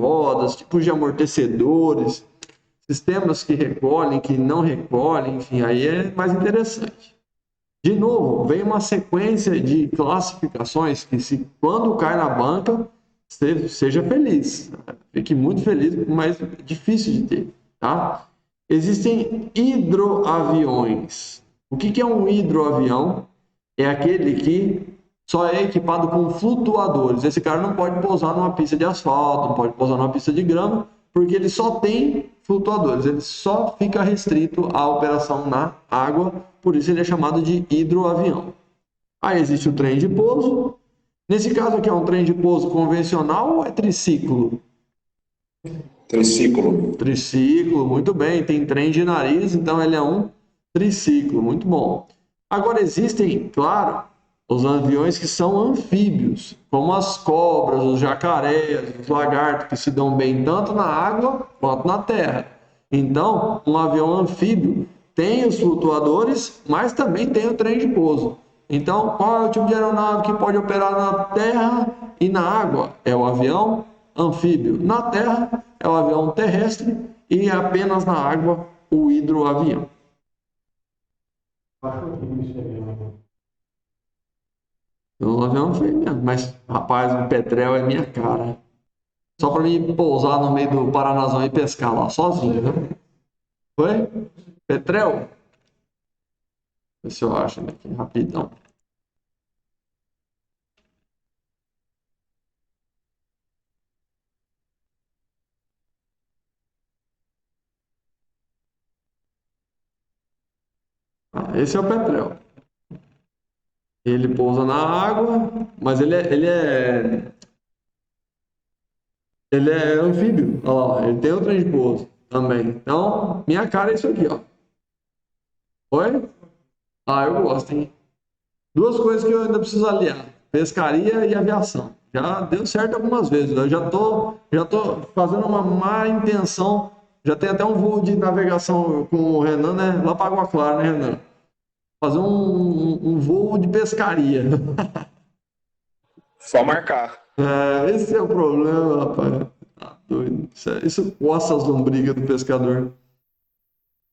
Speaker 1: amortecedores, sistemas que recolhem, que não recolhem, enfim, aí é mais interessante. De novo, vem uma sequência de classificações que, quando cai na banca, seja feliz. Fique muito feliz, mas difícil de ter, tá? Existem hidroaviões. O que é um hidroavião? É aquele que só é equipado com flutuadores. Esse cara não pode pousar numa pista de asfalto, não pode pousar numa pista de grama, porque ele só tem flutuadores, ele só fica restrito à operação na água, por isso ele é chamado de hidroavião. Aí existe o trem de pouso. Nesse caso aqui é um trem de pouso convencional ou é triciclo?
Speaker 4: Triciclo.
Speaker 1: Triciclo, muito bem. Tem trem de nariz, então ele é um triciclo, muito bom. Agora existem, claro, os aviões que são anfíbios, como as cobras, os jacarés, os lagartos, que se dão bem tanto na água quanto na terra. Então, um avião anfíbio tem os flutuadores, mas também tem o trem de pouso. Então, qual é o tipo de aeronave que pode operar na terra e na água? É o avião anfíbio. Na terra, é o avião terrestre e apenas na água, o hidroavião. O avião foi mesmo, mas rapaz, o Petrel é minha cara. Só para mim pousar no meio do Paranazão e pescar lá, sozinho, né? Foi? Petrel? Ver se eu acho aqui rapidão. Esse é o Petrel. Ele pousa na água, mas ele é anfíbio. Olha lá, ele tem o trem de pouso também. Então, minha cara é isso aqui, ó. Oi? Eu gosto, hein? Duas coisas que eu ainda preciso aliar: pescaria e aviação. Já deu certo algumas vezes. Eu já tô fazendo uma má intenção. Já tem até um voo de navegação com o Renan, né? Lá para Água Clara, né, Renan? Fazer um voo de pescaria.
Speaker 4: Só marcar.
Speaker 1: Esse é o problema, rapaz. Tá doido. Isso coça as lombrigas do pescador.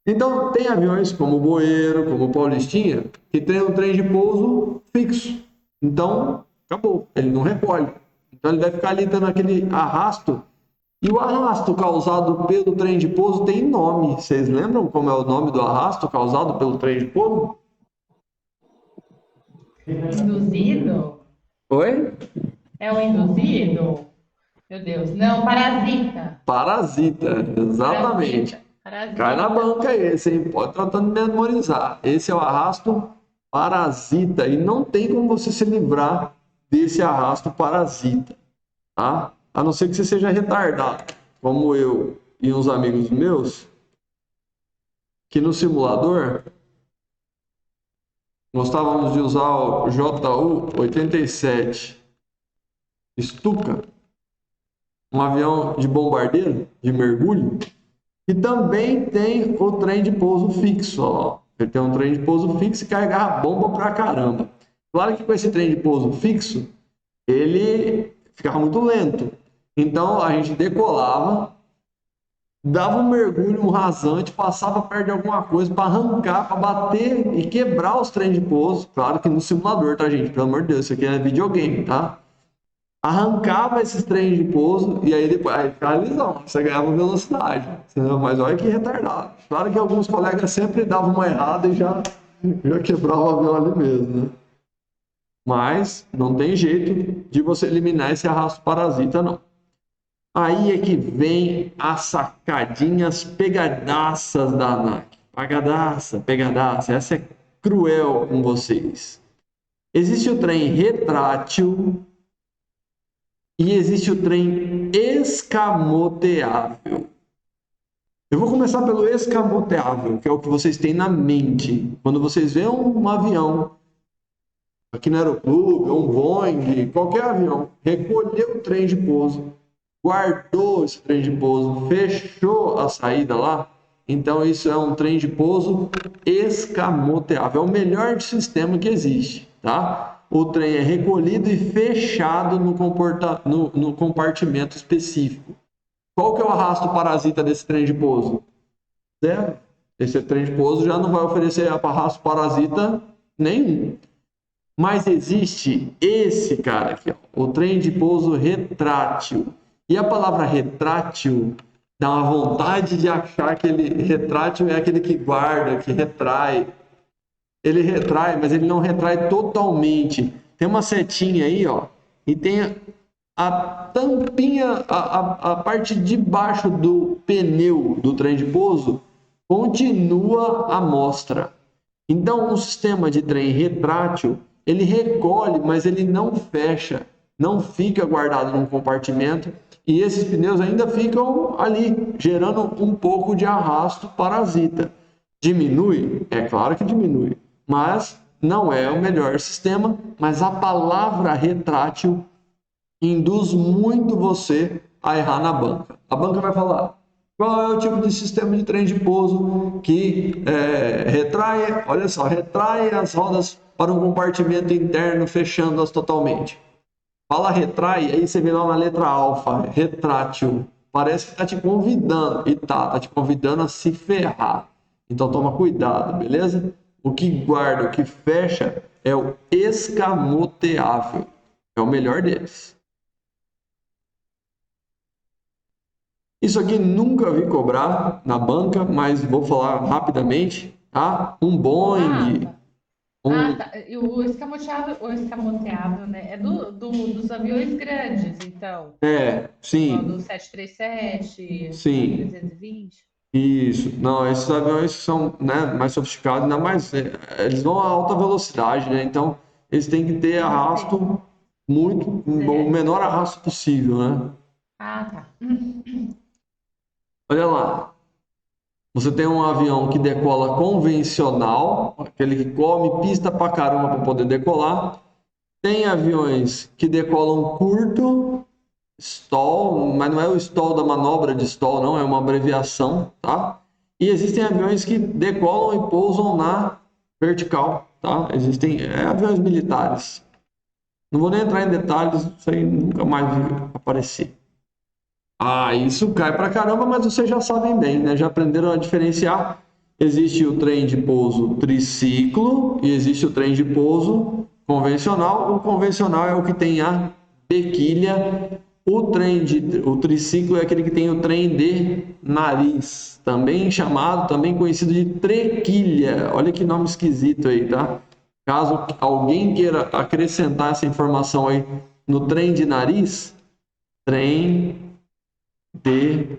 Speaker 1: Então, tem aviões como o Boeiro, como o Paulistinha, que tem um trem de pouso fixo. Então, acabou. Ele não recolhe. Então, ele vai ficar ali dando aquele arrasto. E o arrasto causado pelo trem de pouso tem nome. Vocês lembram como é o nome do arrasto causado pelo trem de pouso?
Speaker 2: Induzido?
Speaker 1: Oi?
Speaker 2: É o induzido? Meu Deus. Não, parasita.
Speaker 1: Parasita, exatamente.
Speaker 2: Parasita.
Speaker 1: Cai na banca esse, hein? Pode tratando de memorizar. Esse é o arrasto parasita. E não tem como você se livrar desse arrasto parasita, tá? A não ser que você seja retardado, como eu e uns amigos meus, que no simulador gostávamos de usar o JU-87 Stuka, um avião de bombardeiro, de mergulho, e também tem o trem de pouso fixo, ó. Ele tem um trem de pouso fixo e carregava bomba pra caramba. Claro que com esse trem de pouso fixo, ele ficava muito lento. Então a gente decolava, dava um mergulho, um rasante, passava perto de alguma coisa para arrancar, para bater e quebrar os trens de pouso. Claro que no simulador, tá, gente? Pelo amor de Deus, isso aqui é videogame, tá? Arrancava esses trens de pouso e aí depois ficava lisão, você ganhava velocidade, entendeu? Mas olha que retardado. Claro que alguns colegas sempre davam uma errada e já quebrava o avião ali mesmo, né? Mas não tem jeito de você eliminar esse arrasto parasita, não. Aí é que vem as sacadinhas pegadaças da ANAC. Pegadaça, pegadaça. Essa é cruel com vocês. Existe o trem retrátil e existe o trem escamoteável. Eu vou começar pelo escamoteável, que é o que vocês têm na mente. Quando vocês veem um avião, aqui no Aeroclube, um Boeing, qualquer avião, recolheu o trem de pouso, guardou esse trem de pouso, fechou a saída lá, então isso é um trem de pouso escamoteável. É o melhor sistema que existe, tá? O trem é recolhido e fechado no compartimento específico. Qual que é o arrasto parasita desse trem de pouso? Zero. Esse trem de pouso já não vai oferecer arrasto parasita nenhum. Mas existe esse cara aqui, ó, o trem de pouso retrátil. E a palavra retrátil dá uma vontade de achar que ele retrátil é aquele que guarda, que retrai. Ele retrai, mas ele não retrai totalmente. Tem uma setinha aí, ó, e tem a tampinha, a parte de baixo do pneu do trem de pouso continua à mostra. Então, o sistema de trem retrátil, ele recolhe, mas ele não fecha, não fica guardado num compartimento, e esses pneus ainda ficam ali, gerando um pouco de arrasto parasita. Diminui? É claro que diminui, mas não é o melhor sistema, mas a palavra retrátil induz muito você a errar na banca. A banca vai falar: qual é o tipo de sistema de trem de pouso que retrai, olha só, retrai as rodas para um compartimento interno, fechando-as totalmente. Fala retrai, aí você vê lá na letra alfa, retrátil. Parece que está te convidando, e tá te convidando a se ferrar. Então toma cuidado, beleza? O que guarda, o que fecha é o escamoteável. É o melhor deles. Isso aqui nunca vi cobrar na banca, mas vou falar rapidamente, tá? Um Boeing.
Speaker 2: Tá. E o escamoteável, né? É dos aviões grandes, então.
Speaker 1: Sim.
Speaker 2: Do 737,
Speaker 1: Sim.
Speaker 2: 320.
Speaker 1: Isso. Não, esses aviões são, né, mais sofisticados, ainda mais. Eles vão a alta velocidade, né? Então, eles têm que ter arrasto muito, o menor arrasto possível, né?
Speaker 2: Tá.
Speaker 1: Olha lá. Você tem um avião que decola convencional, aquele que come pista pra caramba para poder decolar. Tem aviões que decolam curto, stall, mas não é o stall da manobra de stall, não, é uma abreviação, tá? E existem aviões que decolam e pousam na vertical, tá? Existem aviões militares. Não vou nem entrar em detalhes, isso aí nunca mais vi aparecer. Ah, isso cai pra caramba, mas vocês já sabem bem, né? Já aprenderam a diferenciar. Existe o trem de pouso triciclo e existe o trem de pouso convencional. O convencional é o que tem a bequilha. O triciclo é aquele que tem o trem de nariz, também chamado, também conhecido de trequilha. Olha que nome esquisito aí, tá? Caso alguém queira acrescentar essa informação aí no trem de nariz, trem de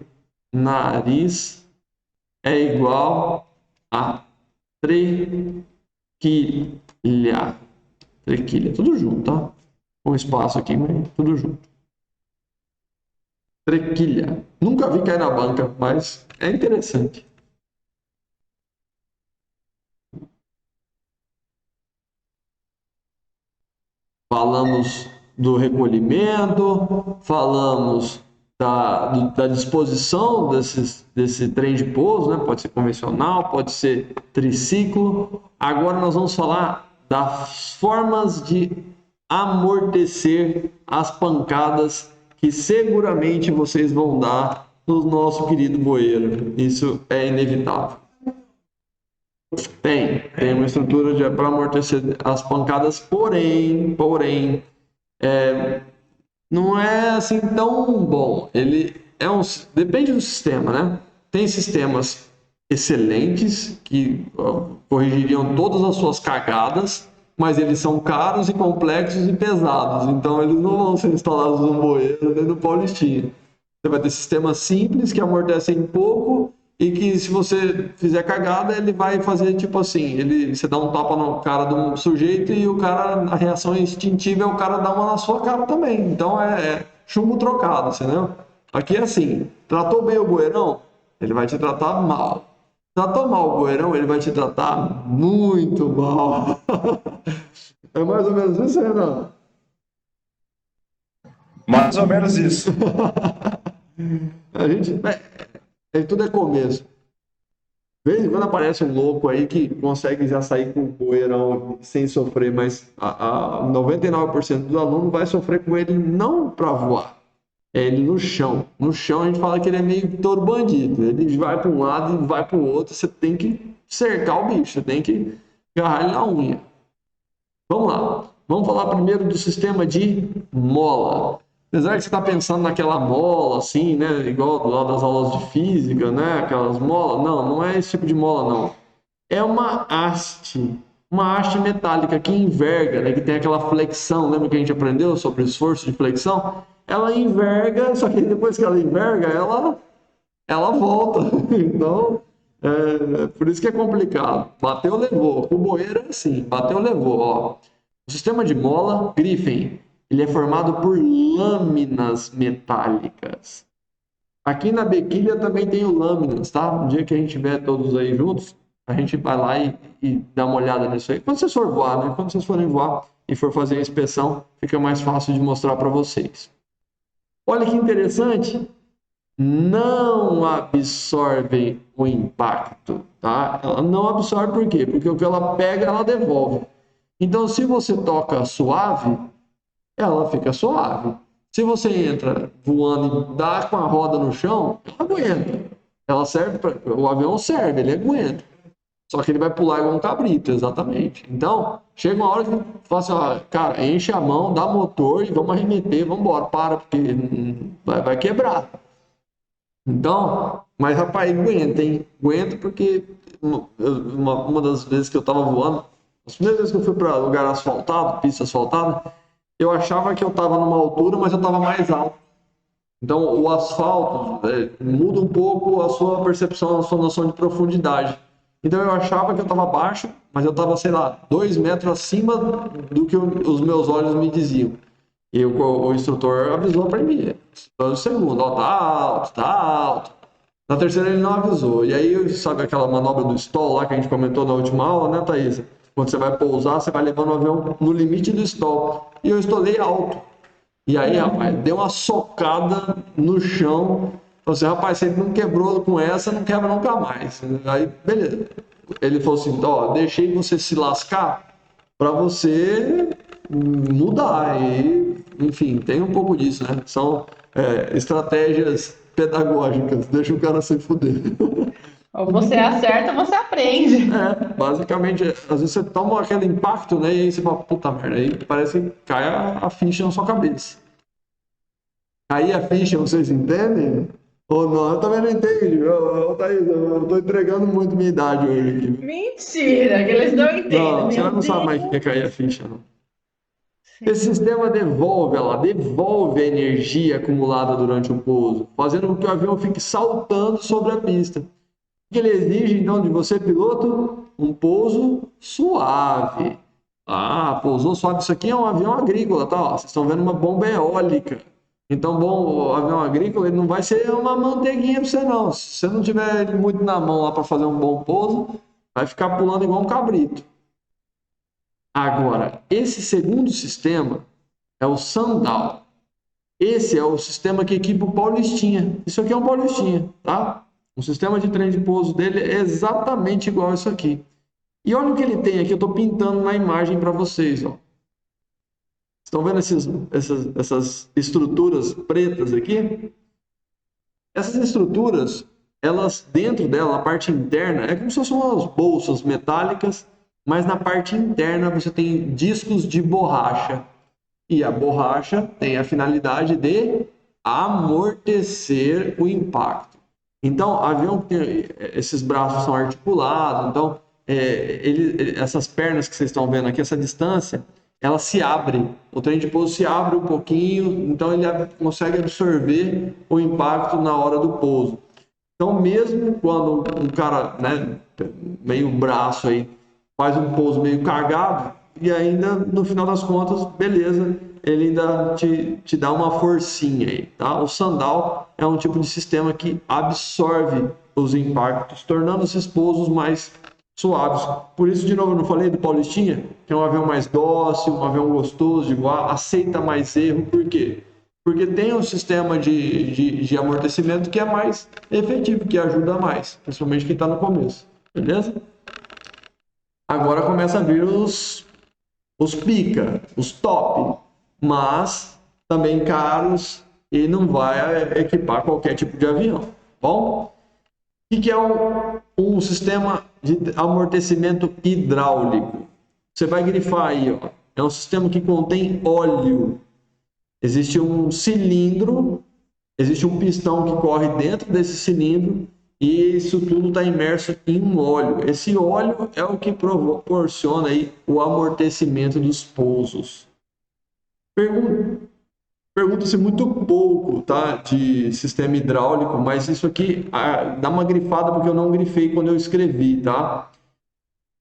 Speaker 1: nariz é igual a trequilha. Trequilha, tudo junto, tá? Com espaço aqui, mas tudo junto. Trequilha. Nunca vi cair na banca, mas é interessante. Falamos do recolhimento, falamos da disposição desse trem de pouso, né? Pode ser convencional, pode ser triciclo. Agora nós vamos falar das formas de amortecer as pancadas que seguramente vocês vão dar no nosso querido bueiro. Isso é inevitável. Tem uma estrutura para amortecer as pancadas, porém, não é assim tão bom. Ele depende do sistema, né? Tem sistemas excelentes que corrigiriam todas as suas cagadas, mas eles são caros e complexos e pesados, então eles não vão ser instalados no bueiro nem no Paulistinha. Você vai ter sistemas simples que amortecem pouco e que, se você fizer cagada, ele vai fazer tipo assim, você dá um tapa na cara do sujeito e o cara, a reação instintiva é o cara dar uma na sua cara também. Então é chumbo trocado, entendeu? Aqui é assim, tratou bem o bueirão, ele vai te tratar mal. Tratou mal o bueirão, ele vai te tratar muito mal. É mais ou menos isso, Renan?
Speaker 4: Mais ou menos isso.
Speaker 1: A gente... tudo é começo. De vez em quando aparece um louco aí que consegue já sair com o bueirão sem sofrer, mas a 99% dos alunos vai sofrer com ele não para voar, é ele no chão. No chão a gente fala que ele é meio touro bandido. Ele vai para um lado e vai para o outro. Você tem que cercar o bicho, você tem que agarrar ele na unha. Vamos lá. Vamos falar primeiro do sistema de mola. Apesar que você está pensando naquela mola, assim, né? Igual lá das aulas de física, né? Aquelas molas. Não é esse tipo de mola, não. É uma haste metálica que enverga, né? Que tem aquela flexão. Lembra que a gente aprendeu sobre o esforço de flexão? Ela enverga, só que depois que ela enverga, ela volta. Então, por isso que é complicado. Bateu, levou. O bueiro é assim, bateu, levou. Ó. O sistema de mola, Griffin, ele é formado por lâminas metálicas. Aqui na bequilha também tem o lâminas, tá? Um dia que a gente estiver todos aí juntos, a gente vai lá e dá uma olhada nisso aí. Quando vocês forem voar, né? Quando vocês forem voar e for fazer a inspeção, fica mais fácil de mostrar para vocês. Olha que interessante. Não absorvem o impacto, tá? Ela não absorve por quê? Porque o que ela pega, ela devolve. Então, se você toca suave, ela fica suave. Se você entra voando e dá com a roda no chão, ela aguenta. Ela serve o avião serve, ele aguenta. Só que ele vai pular igual um cabrito, exatamente. Então, chega uma hora que fala assim, ó, cara, enche a mão, dá motor e vamos arremeter, vamos embora, porque vai quebrar. Então, mas rapaz, aguenta, hein? Aguenta porque uma das vezes que eu tava voando, as primeiras vezes que eu fui para lugar asfaltado, pista asfaltada, eu achava que eu estava numa altura, mas eu estava mais alto. Então, o asfalto muda um pouco a sua percepção, a sua noção de profundidade. Então, eu achava que eu estava baixo, mas eu estava, sei lá, 2 metros acima do que os meus olhos me diziam. E o instrutor avisou para mim, segundo, ó, tá alto, tá alto. Na terceira ele não avisou. E aí, sabe aquela manobra do stall lá que a gente comentou na última aula, né, Thaís? Quando você vai pousar, você vai levando o avião no limite do stall. E eu estolei alto. E aí, rapaz, deu uma socada no chão. Falei assim, rapaz, se ele não quebrou com essa, não quebra nunca mais. Aí, beleza. Ele falou assim, ó, deixei você se lascar para você mudar. E, enfim, tem um pouco disso, né? São estratégias pedagógicas, deixa o cara se fuder.
Speaker 2: Ou você acerta, ou você aprende.
Speaker 1: Basicamente, às vezes você toma aquele impacto, né? E aí você fala, puta merda, aí parece que cai a ficha na sua cabeça. Cair a ficha, vocês entendem? Ou não? Eu também não entendo. Thaís, eu tô entregando muito minha idade hoje aqui.
Speaker 2: Mentira, que eles não entendem.
Speaker 1: Não, você
Speaker 2: Meu
Speaker 1: não sabe mais o
Speaker 2: Deus.
Speaker 1: que é cair a ficha, não. Esse sistema devolve a energia acumulada durante o pouso, fazendo com que o avião fique saltando sobre a pista. O que ele exige, então, de você, piloto? Um pouso suave. Ah, pousou suave. Isso aqui é um avião agrícola, tá? Ó, vocês estão vendo uma bomba eólica. Então, bom, o avião agrícola ele não vai ser uma manteiguinha para você, não. Se você não tiver ele muito na mão lá para fazer um bom pouso, vai ficar pulando igual um cabrito. Agora, esse segundo sistema é o Sandal. Esse é o sistema que equipa o Paulistinha. Isso aqui é um Paulistinha, tá? O sistema de trem de pouso dele é exatamente igual a isso aqui. E olha o que ele tem aqui, eu estou pintando na imagem para vocês. Ó. Estão vendo essas estruturas pretas aqui? Essas estruturas, elas dentro dela, a parte interna, é como se fossem umas bolsas metálicas, mas na parte interna você tem discos de borracha. E a borracha tem a finalidade de amortecer o impacto. Então, o avião tem esses braços são articulados, então essas pernas que vocês estão vendo aqui, essa distância, ela se abre. O trem de pouso se abre um pouquinho, então ele consegue absorver o impacto na hora do pouso. Então, mesmo quando um cara, né, meio braço aí, faz um pouso meio cagado, e ainda, no final das contas, beleza, ele ainda te dá uma forcinha aí, tá? O Sandal é um tipo de sistema que absorve os impactos, tornando esses pousos mais suaves. Por isso, de novo, eu não falei do Paulistinha, que é um avião mais dócil, um avião gostoso de voar, aceita mais erro. Por quê? Porque tem um sistema de amortecimento que é mais efetivo, que ajuda mais, principalmente quem está no começo. Beleza? Agora começa a vir os pica, os top, mas também caros e não vai equipar qualquer tipo de avião. Bom, o que é um sistema de amortecimento hidráulico? Você vai grifar aí, ó. É um sistema que contém óleo. Existe um cilindro, existe um pistão que corre dentro desse cilindro e isso tudo está imerso em um óleo. Esse óleo é o que proporciona aí o amortecimento dos pousos. Pergunta-se muito pouco, tá, de sistema hidráulico, mas isso aqui dá uma grifada porque eu não grifei quando eu escrevi, tá?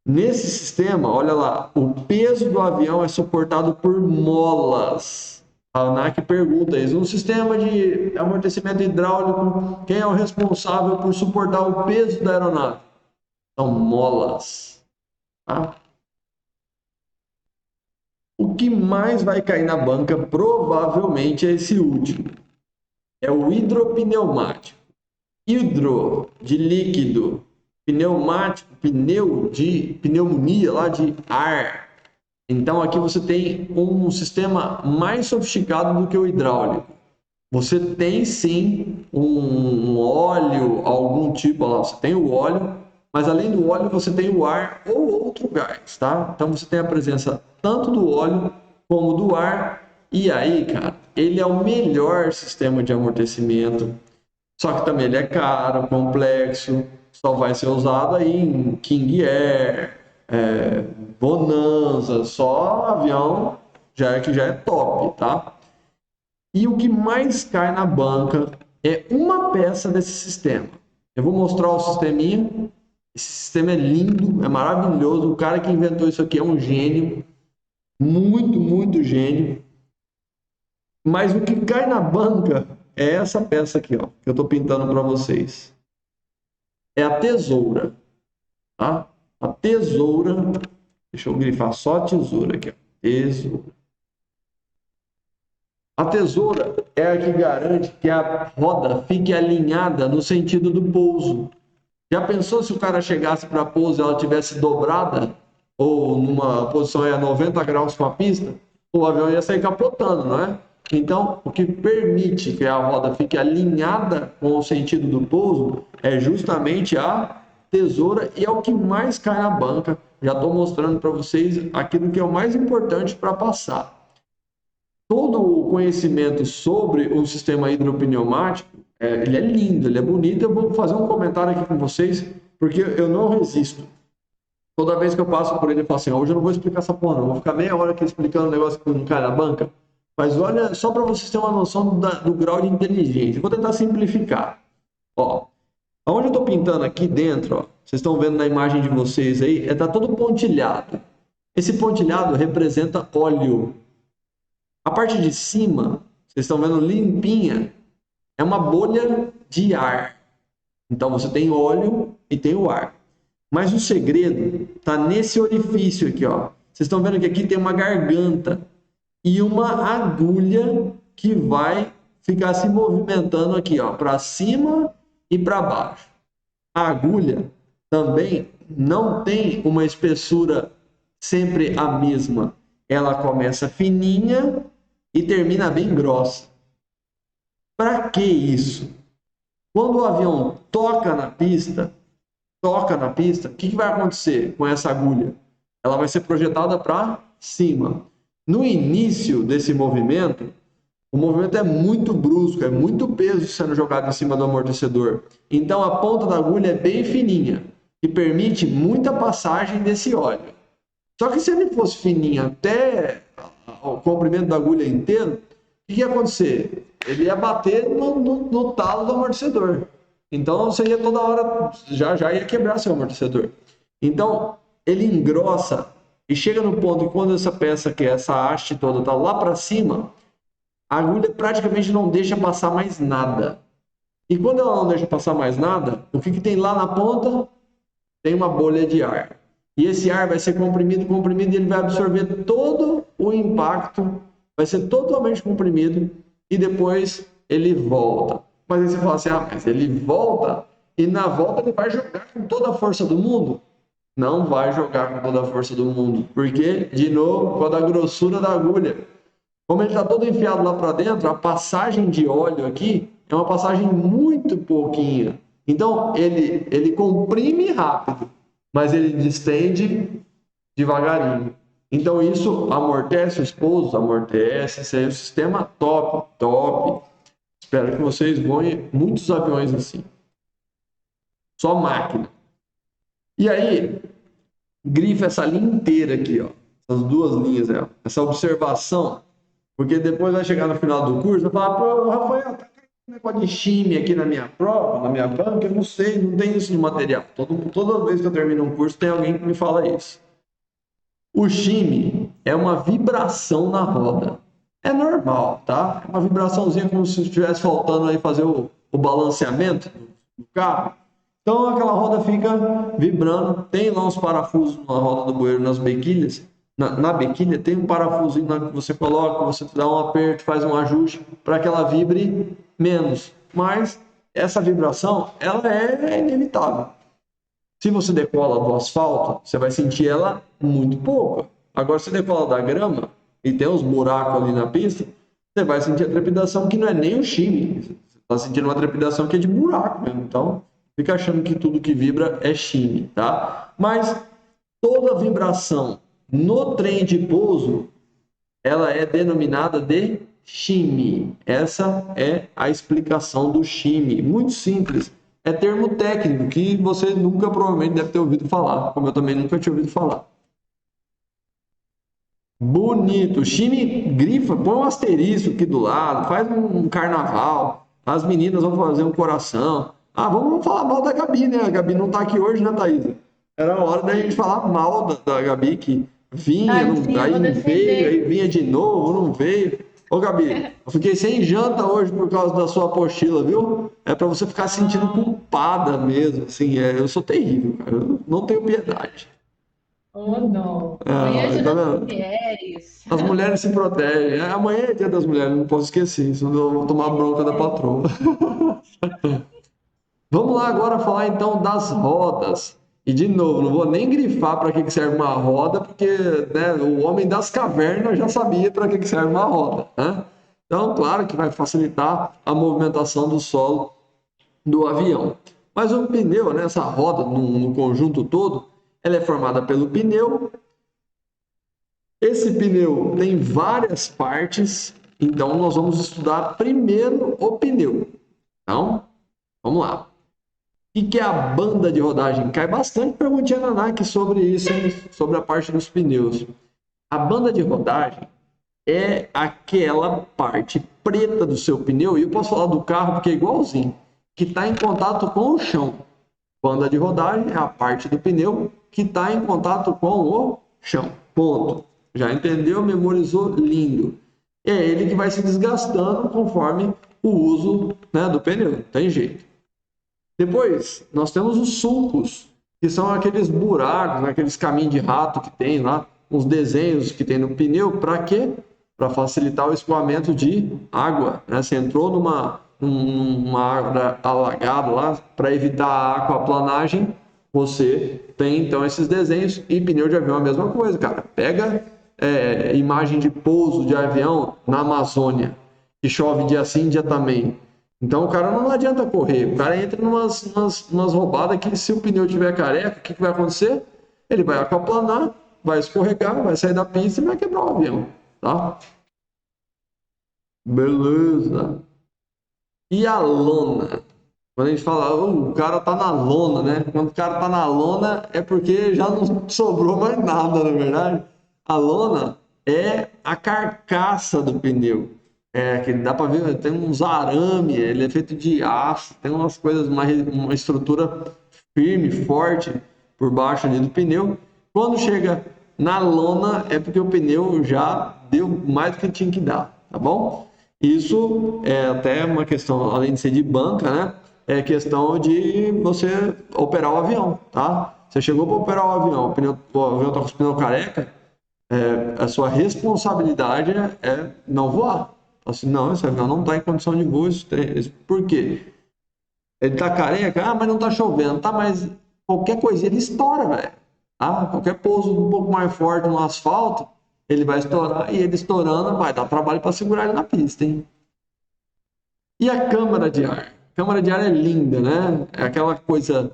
Speaker 1: Nesse sistema, olha lá, o peso do avião é suportado por molas. A ANAC pergunta isso. No sistema de amortecimento hidráulico, quem é o responsável por suportar o peso da aeronave? São molas. Tá? O que mais vai cair na banca provavelmente é esse último. É o hidropneumático. Hidro, de líquido. Pneumático, pneu de pneumonia, lá de ar. Então aqui você tem um sistema mais sofisticado do que o hidráulico. Você tem sim um óleo, algum tipo, lá, você tem o óleo, mas além do óleo você tem o ar ou outro gás, tá? Então você tem a presença tanto do óleo como do ar. E aí, cara, ele é o melhor sistema de amortecimento. Só que também ele é caro, complexo, só vai ser usado aí em King Air, Bonanza, só avião já é top, tá? E o que mais cai na banca é uma peça desse sistema. Eu vou mostrar o sisteminha. Esse sistema é lindo, é maravilhoso. O cara que inventou isso aqui é um gênio, muito, muito gênio. Mas o que cai na banca é essa peça aqui, ó, que eu estou pintando para vocês. é a tesoura, tá? A tesoura, deixa eu grifar só a tesoura aqui, ó. Tesoura. A tesoura é a que garante que a roda fique alinhada no sentido do pouso. Já pensou se o cara chegasse para pouso e ela tivesse dobrada, ou numa posição a 90 graus com a pista, o avião ia sair capotando, não é? Então, o que permite que a roda fique alinhada com o sentido do pouso é justamente a tesoura, e é o que mais cai na banca. Já estou mostrando para vocês aquilo que é o mais importante para passar. Todo o conhecimento sobre o sistema hidropneumático, ele é lindo, ele é bonito. Eu vou fazer um comentário aqui com vocês, porque eu não resisto. Toda vez que eu passo por ele, eu falo assim, hoje eu não vou explicar essa porra, não. Vou ficar meia hora aqui explicando um negócio que não cai na banca. Mas olha, só para vocês terem uma noção do grau de inteligência. Eu vou tentar simplificar. Ó, onde eu estou pintando aqui dentro, ó, vocês estão vendo na imagem de vocês aí, tá todo pontilhado. Esse pontilhado representa óleo. A parte de cima, vocês estão vendo limpinha, é uma bolha de ar. Então você tem óleo e tem o ar. Mas o segredo está nesse orifício aqui, ó. Vocês estão vendo que aqui tem uma garganta e uma agulha que vai ficar se movimentando aqui, ó, para cima e para baixo. A agulha também não tem uma espessura sempre a mesma. Ela começa fininha e termina bem grossa. Para que isso? Quando o avião toca na pista, o que vai acontecer com essa agulha? Ela vai ser projetada para cima. No início desse movimento, o movimento é muito brusco, é muito peso sendo jogado em cima do amortecedor. Então a ponta da agulha é bem fininha, que permite muita passagem desse óleo. Só que se ele fosse fininho até o comprimento da agulha inteiro, o que ia acontecer? Ele ia bater no talo do amortecedor. Então você ia toda hora, já ia quebrar seu amortecedor. Então ele engrossa e chega no ponto que quando essa peça, que é essa haste toda, está lá para cima, a agulha praticamente não deixa passar mais nada. E quando ela não deixa passar mais nada, o que tem lá na ponta? Tem uma bolha de ar. E esse ar vai ser comprimido, e ele vai absorver todo o impacto, vai ser totalmente comprimido, e depois ele volta. Mas aí você fala assim, mas ele volta, e na volta ele vai jogar com toda a força do mundo? Não vai jogar com toda a força do mundo, porque, de novo, por causa da grossura da agulha. Como ele está todo enfiado lá para dentro, a passagem de óleo aqui é uma passagem muito pouquinha. Então, ele comprime rápido, mas ele distende devagarinho. Então isso amortece os pousos, amortece, isso aí é um sistema top. Espero que vocês voem muitos aviões assim. Só máquina. E aí, grifa essa linha inteira aqui, ó. Essas duas linhas, ó. Essa observação, porque depois vai chegar no final do curso, vai falar, pô, Rafael, tá um negócio de shime aqui na minha prova, na minha banca, eu não sei, não tem isso no material. Toda vez que eu termino um curso, tem alguém que me fala isso. O shime é uma vibração na roda. É normal, tá? É uma vibraçãozinha como se estivesse faltando aí fazer o balanceamento do carro. Então aquela roda fica vibrando. Tem lá uns parafusos na roda do bueiro, nas bequilhas. Na bequilha tem um parafusinho que você coloca, você dá um aperto, faz um ajuste para que ela vibre menos. Mas essa vibração, ela é inevitável. Se você decola do asfalto, você vai sentir ela muito pouco. Agora, se decola da grama e tem uns buracos ali na pista, você vai sentir a trepidação que não é nem o shime. Você está sentindo uma trepidação que é de buraco mesmo. Então, fica achando que tudo que vibra é shime, tá? Mas toda vibração no trem de pouso, ela é denominada de shime. Essa é a explicação do shime. Muito simples. É termo técnico que você nunca provavelmente deve ter ouvido falar, como eu também nunca tinha ouvido falar. Bonito. Shime grifa, põe um asterisco aqui do lado, faz um carnaval. As meninas vão fazer um coração. Vamos falar mal da Gabi, né? A Gabi não tá aqui hoje, né, Thaisa? Era a hora da gente falar mal da Gabi, que vinha, aí veio, aí vinha de novo, não veio. Ô, Gabi, eu fiquei sem janta hoje por causa da sua apostila, viu? É pra você ficar se sentindo culpada mesmo, assim, eu sou terrível, cara, eu não tenho piedade.
Speaker 2: Ô, dó. Amanhã é dia
Speaker 1: Tá
Speaker 2: das
Speaker 1: vendo?
Speaker 2: mulheres.
Speaker 1: As mulheres se protegem. Amanhã é dia das mulheres, não posso esquecer, senão eu vou tomar bronca da patroa. Vamos lá agora falar então das rodas. E de novo, não vou nem grifar para que que serve uma roda, porque né, o homem das cavernas já sabia para que que serve uma roda, né? Então, claro que vai facilitar a movimentação do solo do avião. Mas o pneu, né, essa roda no conjunto todo, ela é formada pelo pneu. Esse pneu tem várias partes, então nós vamos estudar primeiro o pneu. Então, vamos lá. O que é a banda de rodagem? Cai bastante perguntinha na NAC sobre isso, hein? Sobre a parte dos pneus. A banda de rodagem é aquela parte preta do seu pneu, e eu posso falar do carro porque é igualzinho, que está em contato com o chão. Banda de rodagem é a parte do pneu que está em contato com o chão. Ponto. Já entendeu? Memorizou? Lindo. É ele que vai se desgastando conforme o uso, né, do pneu. Não tem jeito. Depois, nós temos os sulcos, que são aqueles buracos, né, aqueles caminhos de rato que tem lá, os desenhos que tem no pneu, para quê? Para facilitar o escoamento de água, né? Você entrou numa área alagada lá, para evitar a aquaplanagem, você tem então esses desenhos. E pneu de avião é a mesma coisa, cara. Pega imagem de pouso de avião na Amazônia, que chove dia sim, dia também. Então o cara não adianta correr, o cara entra numas roubadas que se o pneu tiver careca, o que vai acontecer? Ele vai aquaplanar, vai escorregar, vai sair da pista e vai quebrar o avião, tá? Beleza. E a lona? Quando a gente fala, o cara tá na lona, né? Quando o cara tá na lona é porque já não sobrou mais nada, na verdade. A lona é a carcaça do pneu. Que dá para ver, tem uns arame, ele é feito de aço, tem umas coisas, uma estrutura firme, forte por baixo ali do pneu. Quando chega na lona é porque o pneu já deu mais do que tinha que dar, tá bom? Isso é até uma questão, além de ser de banca, né? É questão de você operar o avião, tá? Você chegou para operar o avião está com os pneus careca, a sua responsabilidade é não voar. Assim, não, esse avião não está em condição de voo. Por quê? Ele está careca, mas não está chovendo, tá? Mas qualquer coisinha ele estoura, velho. Tá? Qualquer pouso um pouco mais forte no asfalto, ele vai estourar, e ele estourando vai dar trabalho para segurar ele na pista, hein? E a câmara de ar? A câmara de ar é linda, né? É aquela coisa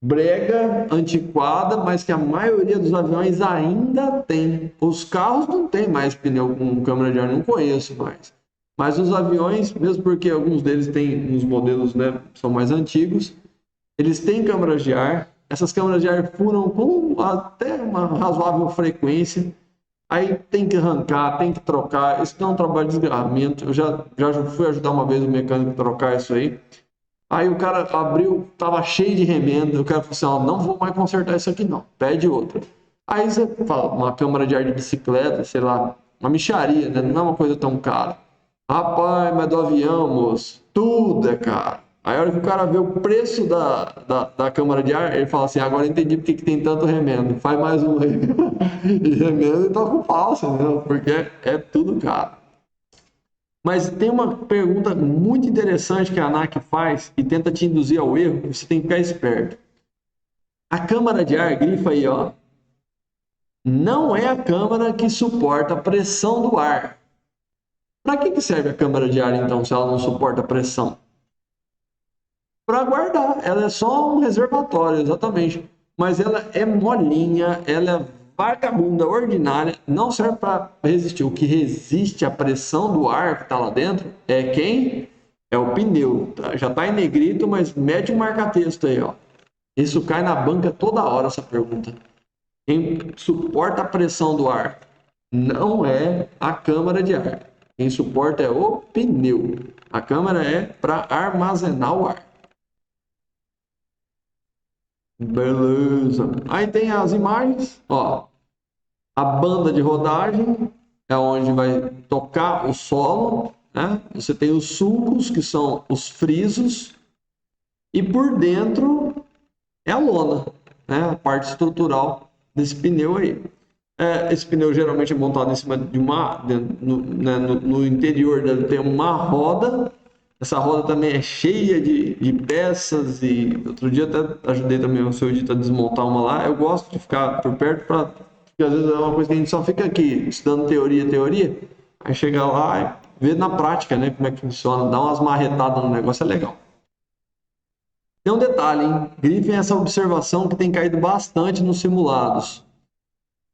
Speaker 1: brega, antiquada, mas que a maioria dos aviões ainda tem. Os carros não tem mais pneu com câmara de ar, não conheço mais. Mas os aviões, mesmo porque alguns deles têm uns modelos, né, são mais antigos, eles têm câmaras de ar. Essas câmaras de ar furam com até uma razoável frequência. Aí tem que arrancar, tem que trocar. Isso não é um trabalho de desgarramento. Eu já fui ajudar uma vez o mecânico a trocar isso aí. Aí o cara abriu, tava cheio de remenda. O cara falou assim: ó, não vou mais consertar isso aqui não, pede outra. Aí você fala, uma câmara de ar de bicicleta, sei lá, uma mixaria, né? Não é uma coisa tão cara. Rapaz, mas do avião, moço, tudo é caro. Aí a hora que o cara vê o preço da câmara de ar, ele fala assim: agora eu entendi porque que tem tanto remendo. Faz mais um aí. E remendo e toca o falso, né? Porque é tudo caro. Mas tem uma pergunta muito interessante que a ANAC faz e tenta te induzir ao erro, você tem que ficar esperto. A câmara de ar, grifa aí, ó, não é a câmara que suporta a pressão do ar. Para que serve a câmara de ar, então, se ela não suporta a pressão? Para guardar, ela é só um reservatório, exatamente. Mas ela é molinha, ela é vagabunda, ordinária, não serve para resistir. O que resiste à pressão do ar que está lá dentro é quem? É o pneu. Tá? Já está em negrito, mas mete um marca-texto aí, ó. Isso cai na banca toda hora, essa pergunta. Quem suporta a pressão do ar não é a câmara de ar. Quem suporta é o pneu. A câmara é para armazenar o ar. Beleza. Aí tem as imagens, ó. A banda de rodagem é onde vai tocar o solo, né? Você tem os sulcos, que são os frisos, e por dentro é a lona, né? A parte estrutural desse pneu aí. Esse pneu geralmente é montado em cima de no interior dele tem uma roda. Essa roda também é cheia de peças e outro dia até ajudei também o seu Edito a desmontar uma lá. Eu gosto de ficar por perto porque às vezes é uma coisa que a gente só fica aqui estudando teoria, aí chega lá e vê na prática, né, como é que funciona, dá umas marretadas no negócio, é legal. Tem um detalhe, hein? Grifem essa observação que tem caído bastante nos simulados.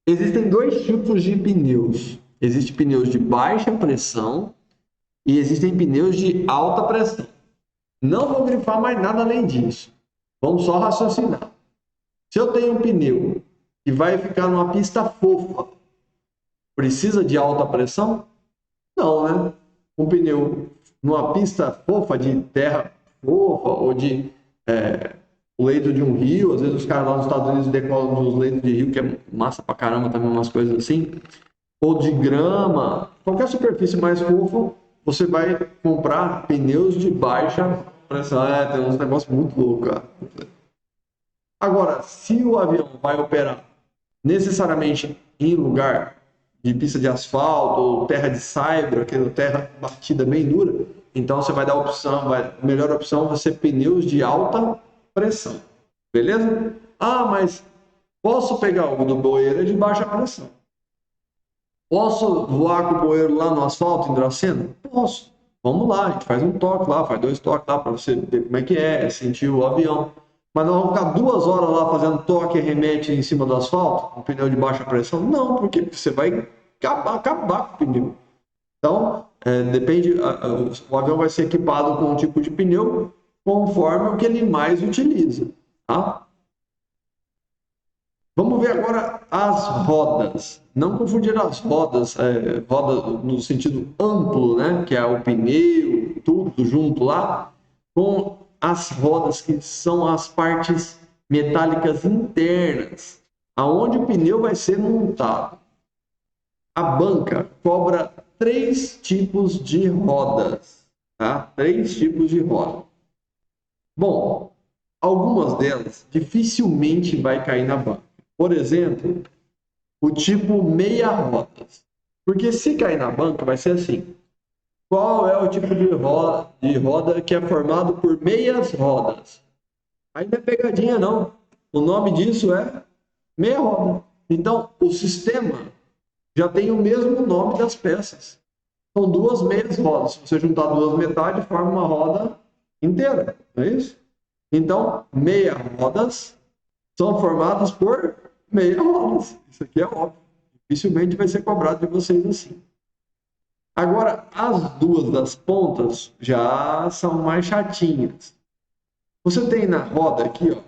Speaker 1: Existem dois tipos de pneus. Existem pneus de baixa pressão e existem pneus de alta pressão. Não vou grifar mais nada além disso. Vamos só raciocinar. Se eu tenho um pneu que vai ficar numa pista fofa, precisa de alta pressão? Não, né? Um pneu numa pista fofa, de terra fofa ou de o leito de um rio, às vezes os caras lá nos Estados Unidos decolam dos leitos de rio, que é massa pra caramba também, umas coisas assim, ou de grama, qualquer superfície mais fofa, você vai comprar pneus de baixa pressão. Tem uns negócios muito loucos, cara. Agora, se o avião vai operar necessariamente em lugar de pista de asfalto ou terra de saibro, aquela terra batida bem dura, então você vai dar a opção, a melhor opção vai ser pneus de alta pressão. Beleza? Mas posso pegar o do bueiro de baixa pressão. Posso voar com o bueiro lá no asfalto, em Dracena? Posso. Vamos lá, a gente faz um toque lá, faz 2 toques lá para você ver como é que é, sentir o avião. Mas nós vamos ficar 2 horas lá fazendo toque e remete em cima do asfalto, com pneu de baixa pressão? Não, porque você vai acabar com o pneu. Então, depende, o avião vai ser equipado com um tipo de pneu conforme o que ele mais utiliza, tá? Vamos ver agora as rodas. Não confundir as rodas, roda no sentido amplo, né? Que é o pneu, tudo junto lá, com as rodas que são as partes metálicas internas, aonde o pneu vai ser montado. A banca cobra 3 tipos de rodas, tá? 3 tipos de roda. Bom, algumas delas dificilmente vai cair na banca. Por exemplo, o tipo meia rodas. Porque se cair na banca vai ser assim. Qual é o tipo de roda que é formado por meias rodas? Aí não é pegadinha não. O nome disso é meia roda. Então, o sistema já tem o mesmo nome das peças. São 2 meias rodas. Se você juntar 2 metades, forma uma roda inteira. Não é isso? Então, meia rodas são formadas por meia rodas. Isso aqui é óbvio. Dificilmente vai ser cobrado de vocês assim. Agora, as 2 das pontas já são mais chatinhas. Você tem na roda aqui, ó,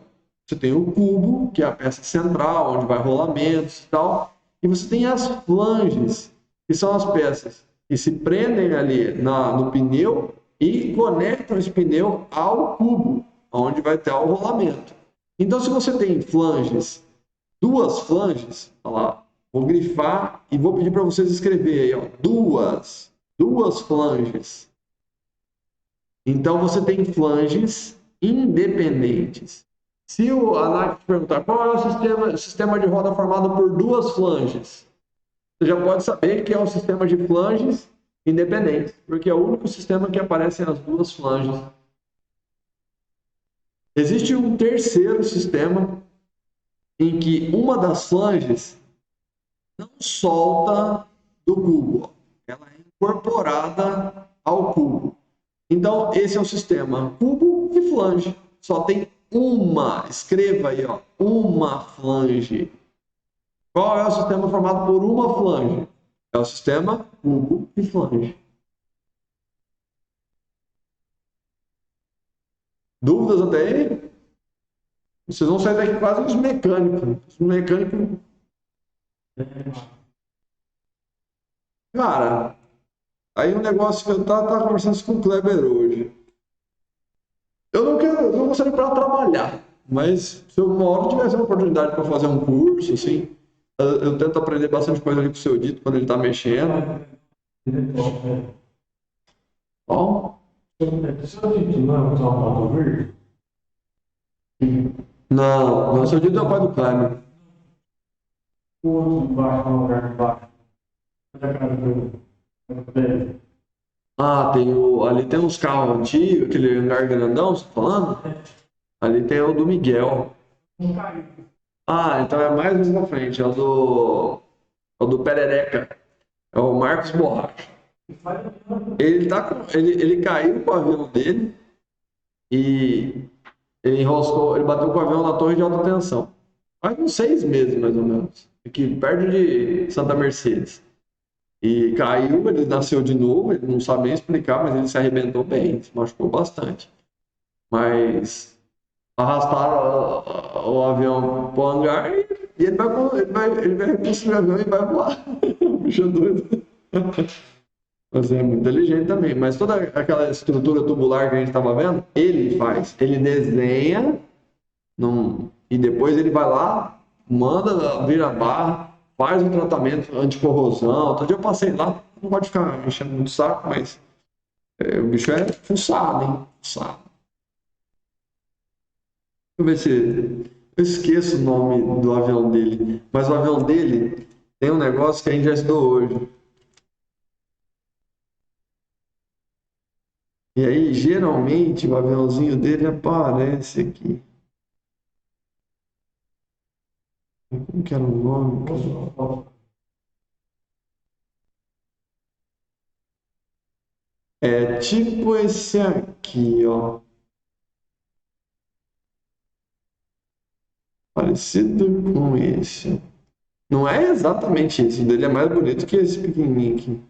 Speaker 1: você tem o cubo, que é a peça central, onde vai rolamentos e tal. E você tem as flanges, que são as peças que se prendem ali no pneu e conectam esse pneu ao cubo, onde vai ter o rolamento. Então, se você tem flanges, 2 flanges, olha lá, vou grifar e vou pedir para vocês escreverem aí, ó, duas flanges. Então, você tem flanges independentes. Se o ANAC te perguntar qual é o sistema de roda formado por 2 flanges, você já pode saber que é o sistema de flanges independentes, porque é o único sistema que aparecem as 2 flanges. Existe um terceiro sistema em que uma das flanges não solta do cubo, ela é incorporada ao cubo. Então, esse é o sistema cubo e flange. Só tem uma, escreva aí, ó, uma flange. Qual é o sistema formado por uma flange? É o sistema cubo e flange. Dúvidas até aí? Vocês vão sair daqui quase os mecânicos. Os mecânicos. Cara, aí um negócio que eu tava conversando com o Kleber hoje. Eu não gostaria para trabalhar, mas se eu uma hora tivesse uma oportunidade para fazer um curso, assim, Eu tento aprender bastante coisa ali com o seu dito quando ele tá mexendo.
Speaker 3: Ele é top, né?
Speaker 1: Bom,
Speaker 3: Seu dito não é o Salvador Verde?
Speaker 1: não, o seu dito é o pai do Kleber.
Speaker 3: O outro de baixo, no lugar de baixo. Olha a cara dele.
Speaker 1: Ah, ali tem uns carros antigos, aquele hangar grandão, você tá falando? Ali tem o do Miguel.
Speaker 3: Um caiu.
Speaker 1: Ah, então é mais pra frente, é o do Perereca. É o Marcos Borracha. Ele caiu com o avião dele e ele enroscou, ele bateu com o avião na torre de alta tensão. Faz uns 6 meses, mais ou menos. Aqui perto de Santa Mercedes. E caiu, ele nasceu de novo, ele não sabe nem explicar, mas ele se arrebentou bem, se machucou bastante. Mas arrastaram o avião pro hangar e ele vai reconstruir o avião e vai voar. Bicho é doido. Mas é muito inteligente também. Mas toda aquela estrutura tubular que a gente estava vendo, ele faz. Ele desenha e depois ele vai lá, manda, vira a barra, faz um tratamento anticorrosão. Outro dia eu passei lá, não pode ficar enchendo muito o saco, mas o bicho é fuçado, hein? Fuçado. Deixa eu ver se eu esqueço o nome do avião dele. Mas o avião dele tem um negócio que a gente já estudou hoje. E aí, geralmente, o aviãozinho dele aparece aqui. Como que era o nome? É tipo esse aqui, ó. Parecido com esse. Não é exatamente esse. O dele é mais bonito que esse pequenininho aqui.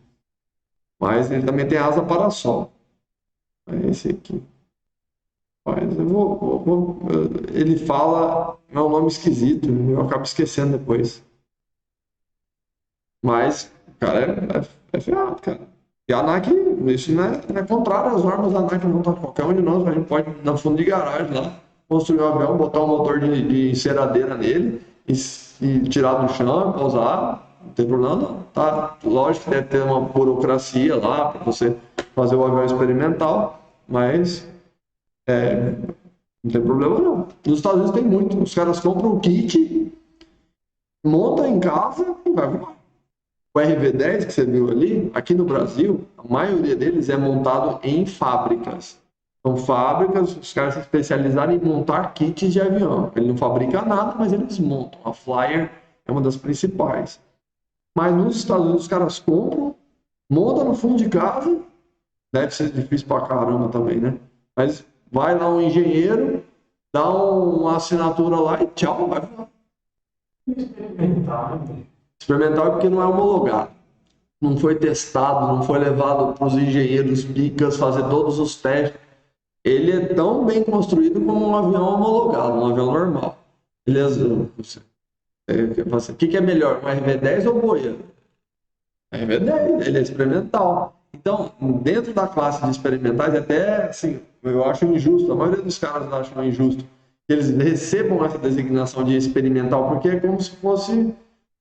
Speaker 1: Mas ele também tem asa para-sol. É esse aqui. Mas ele fala, é um nome esquisito, eu acabo esquecendo depois. Mas, cara, é ferrado, cara. E a ANAC, isso não é contrário às normas da ANAC, não tá qualquer um de nós, a gente pode, no fundo de garagem lá, construir um avião, botar um motor de enceradeira nele e tirar do chão, pousar, não tem problema não. Tá? Lógico que deve ter uma burocracia lá para você fazer o avião experimental, mas não tem problema não. Nos Estados Unidos tem muito. Os caras compram um kit, montam em casa e vai voar. O RV10 que você viu ali, aqui no Brasil, a maioria deles é montado em fábricas. São fábricas, os caras se especializaram em montar kits de avião. Ele não fabrica nada, mas eles montam. A Flyer é uma das principais. Mas nos Estados Unidos os caras compram, montam no fundo de casa. Deve ser difícil pra caramba também, né? Mas vai lá um engenheiro, dá uma assinatura lá e tchau, vai voar. Experimental é porque não é homologado. Não foi testado, não foi levado para os engenheiros picas fazer todos os testes. Ele é tão bem construído como um avião homologado, um avião normal. Beleza? O que é melhor, um RV10 ou um Boeing? RV10, ele é experimental. Então, dentro da classe de experimentais, até assim, eu acho injusto, a maioria dos caras acham injusto que eles recebam essa designação de experimental, porque é como se fosse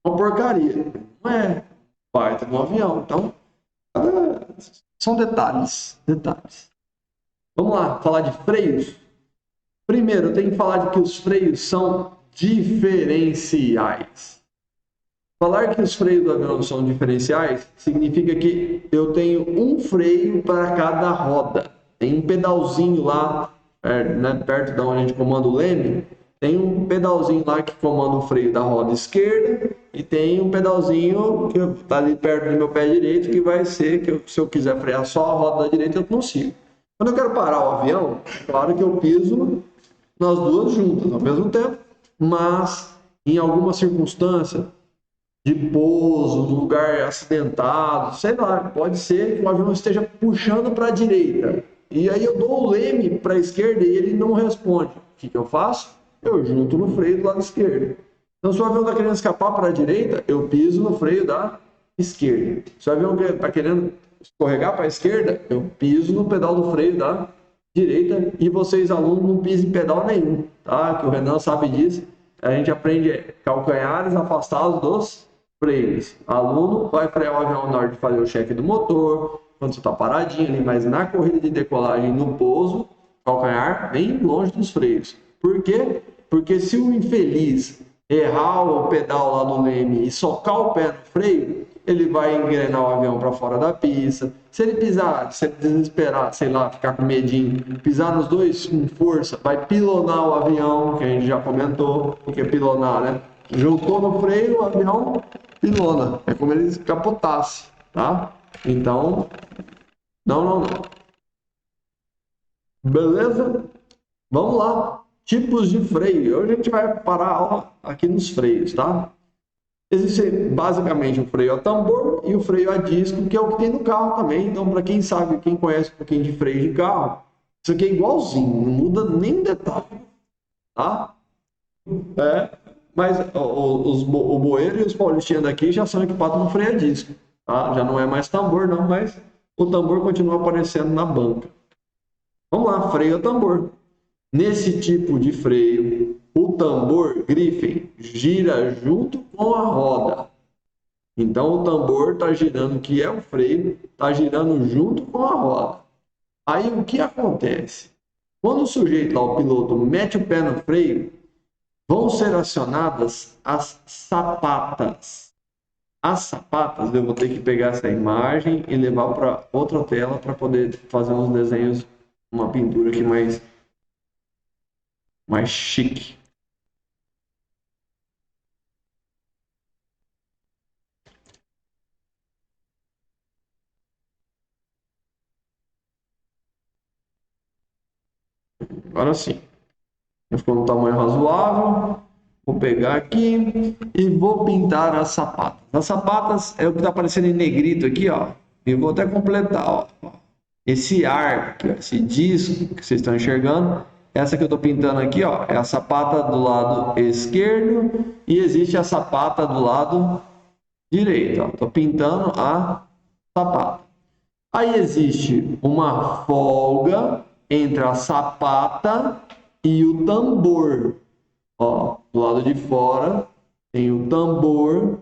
Speaker 1: uma porcaria. Não é baita no avião. Então, são detalhes. Vamos lá, falar de freios. Primeiro, eu tenho que falar de que os freios são diferenciais. Falar que os freios do avião são diferenciais significa que eu tenho um freio para cada roda. Tem um pedalzinho lá, né, perto de onde a gente comanda o leme, tem um pedalzinho lá que comanda o freio da roda esquerda e tem um pedalzinho que está ali perto do meu pé direito que vai ser que se eu quiser frear só a roda da direita eu consigo. Quando eu quero parar o avião, claro que eu piso nas duas juntas ao mesmo tempo, mas em alguma circunstância de pouso, lugar acidentado, sei lá, pode ser que o avião esteja puxando para a direita. E aí eu dou o leme para a esquerda e ele não responde. O que eu faço? Eu junto no freio do lado esquerdo. Então, se o avião está querendo escapar para a direita, eu piso no freio da esquerda. Se o avião está querendo escorregar para a esquerda, eu piso no pedal do freio da direita e vocês, alunos, não pisem em pedal nenhum, tá? Que o Renan sabe disso. a gente aprende calcanhares afastados dos freios. Aluno vai frear o avião na hora de fazer o cheque do motor, quando você está paradinho ali, mas na corrida de decolagem, no pouso, calcanhar bem longe dos freios. Por quê? Porque se o infeliz errar o pedal lá no leme e socar o pé no freio, ele vai engrenar o avião para fora da pista. Se ele pisar, se ele desesperar, sei lá, ficar com medinho, pisar nos dois com força, vai pilonar o avião, que a gente já comentou, o que é pilonar, né? Juntou no freio, o avião pilona. É como ele capotasse, tá? Então, não. Beleza? Vamos lá. Tipos de freio. Hoje a gente vai parar a aula aqui nos freios, tá? Existe basicamente o freio a tambor e o freio a disco, que é o que tem no carro também. Então, para quem sabe, quem conhece um pouquinho de freio de carro, isso aqui é igualzinho, não muda nem um detalhe, tá? Mas o Boeiro e os paulistinhas daqui já são equipados com freio a disco, tá? Já não é mais tambor, não, mas o tambor continua aparecendo na banca. Vamos lá, freio a tambor. Nesse tipo de freio, o tambor Griffin gira junto com a roda. Então o tambor está girando, que é o freio, está girando junto com a roda. Aí o que acontece? Quando o sujeito lá, o piloto, mete o pé no freio, vão ser acionadas as sapatas. As sapatas, eu vou ter que pegar essa imagem e levar para outra tela para poder fazer uns desenhos, uma pintura aqui mais chique. Agora sim. Ficou no tamanho razoável. Vou pegar aqui e vou pintar as sapatas. As sapatas é o que está aparecendo em negrito aqui, ó. E vou até completar, ó. Esse arco, esse disco que vocês estão enxergando, essa que eu estou pintando aqui, ó, é a sapata do lado esquerdo e existe a sapata do lado direito. Estou pintando a sapata. Aí existe uma folga entre a sapata e o tambor. Ó, do lado de fora tem o tambor.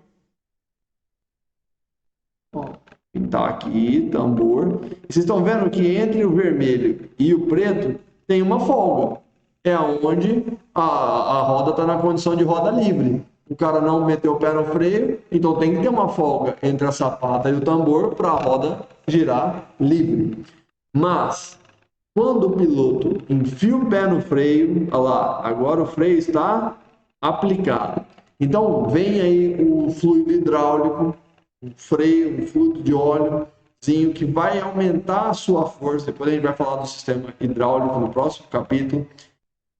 Speaker 1: Ó, pintar aqui, tambor. E vocês estão vendo que entre o vermelho e o preto tem uma folga. É onde a roda está na condição de roda livre. O cara não meteu o pé no freio, então tem que ter uma folga entre a sapata e o tambor para a roda girar livre. Mas, quando o piloto enfia o pé no freio, olha lá, agora o freio está aplicado. Então, vem aí o fluido hidráulico, o freio, o fluido de óleozinho, que vai aumentar a sua força. Depois a gente vai falar do sistema hidráulico no próximo capítulo.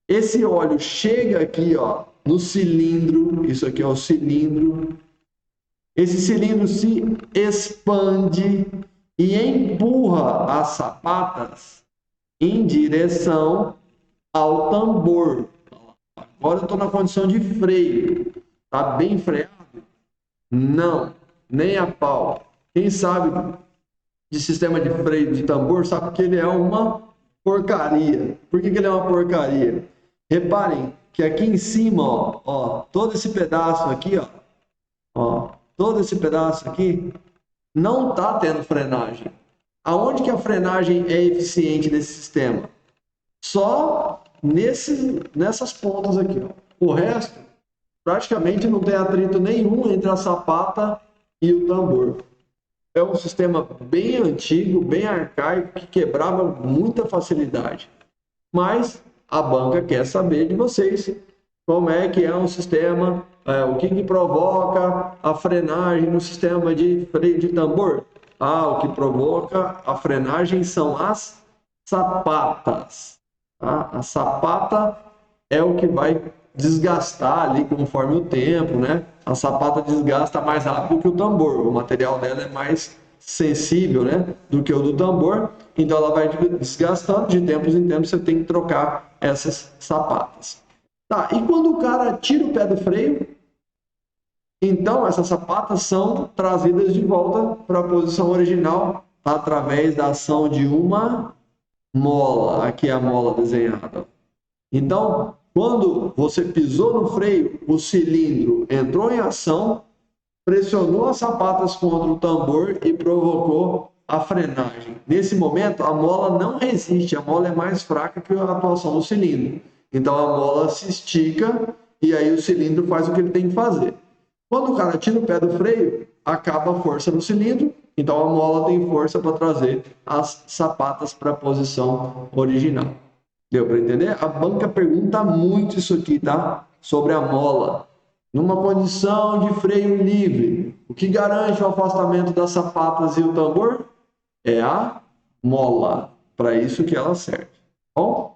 Speaker 1: Esse óleo chega aqui, ó, no cilindro, isso aqui é o cilindro. Esse cilindro se expande e empurra as sapatas em direção ao tambor. Agora eu estou na condição de freio. Tá bem freado? Não, nem a pau. Quem sabe de sistema de freio de tambor sabe que ele é uma porcaria. Por que ele é uma porcaria? Reparem que aqui em cima, ó, todo esse pedaço aqui, ó, todo esse pedaço aqui não está tendo frenagem. Aonde que a frenagem é eficiente nesse sistema? Só nessas pontas aqui, ó. O resto, praticamente não tem atrito nenhum entre a sapata e o tambor. É um sistema bem antigo, bem arcaico, que quebrava com muita facilidade. Mas a banca quer saber de vocês como é que é um sistema, o que provoca a frenagem no sistema de freio de tambor. O que provoca a frenagem são as sapatas. Tá? A sapata é o que vai desgastar ali conforme o tempo, né? A sapata desgasta mais rápido que o tambor. O material dela é mais sensível, né, do que o do tambor. Então ela vai desgastando. De tempos em tempos você tem que trocar essas sapatas. Tá, e quando o cara tira o pé do freio, então essas sapatas são trazidas de volta para a posição original através da ação de uma mola. Aqui é a mola desenhada. Então, Quando você pisou no freio, o cilindro entrou em ação, pressionou as sapatas contra o tambor e provocou a frenagem. Nesse momento, a mola não resiste, a mola é mais fraca que a atuação do cilindro. Então a mola se estica e aí o cilindro faz o que ele tem que fazer. Quando o cara tira o pé do freio, acaba a força no cilindro, então a mola tem força para trazer as sapatas para a posição original. Deu para entender? A banca pergunta muito isso aqui, tá? Sobre a mola. Numa condição de freio livre, o que garante o afastamento das sapatas e o tambor? É a mola. Para isso que ela serve. Bom?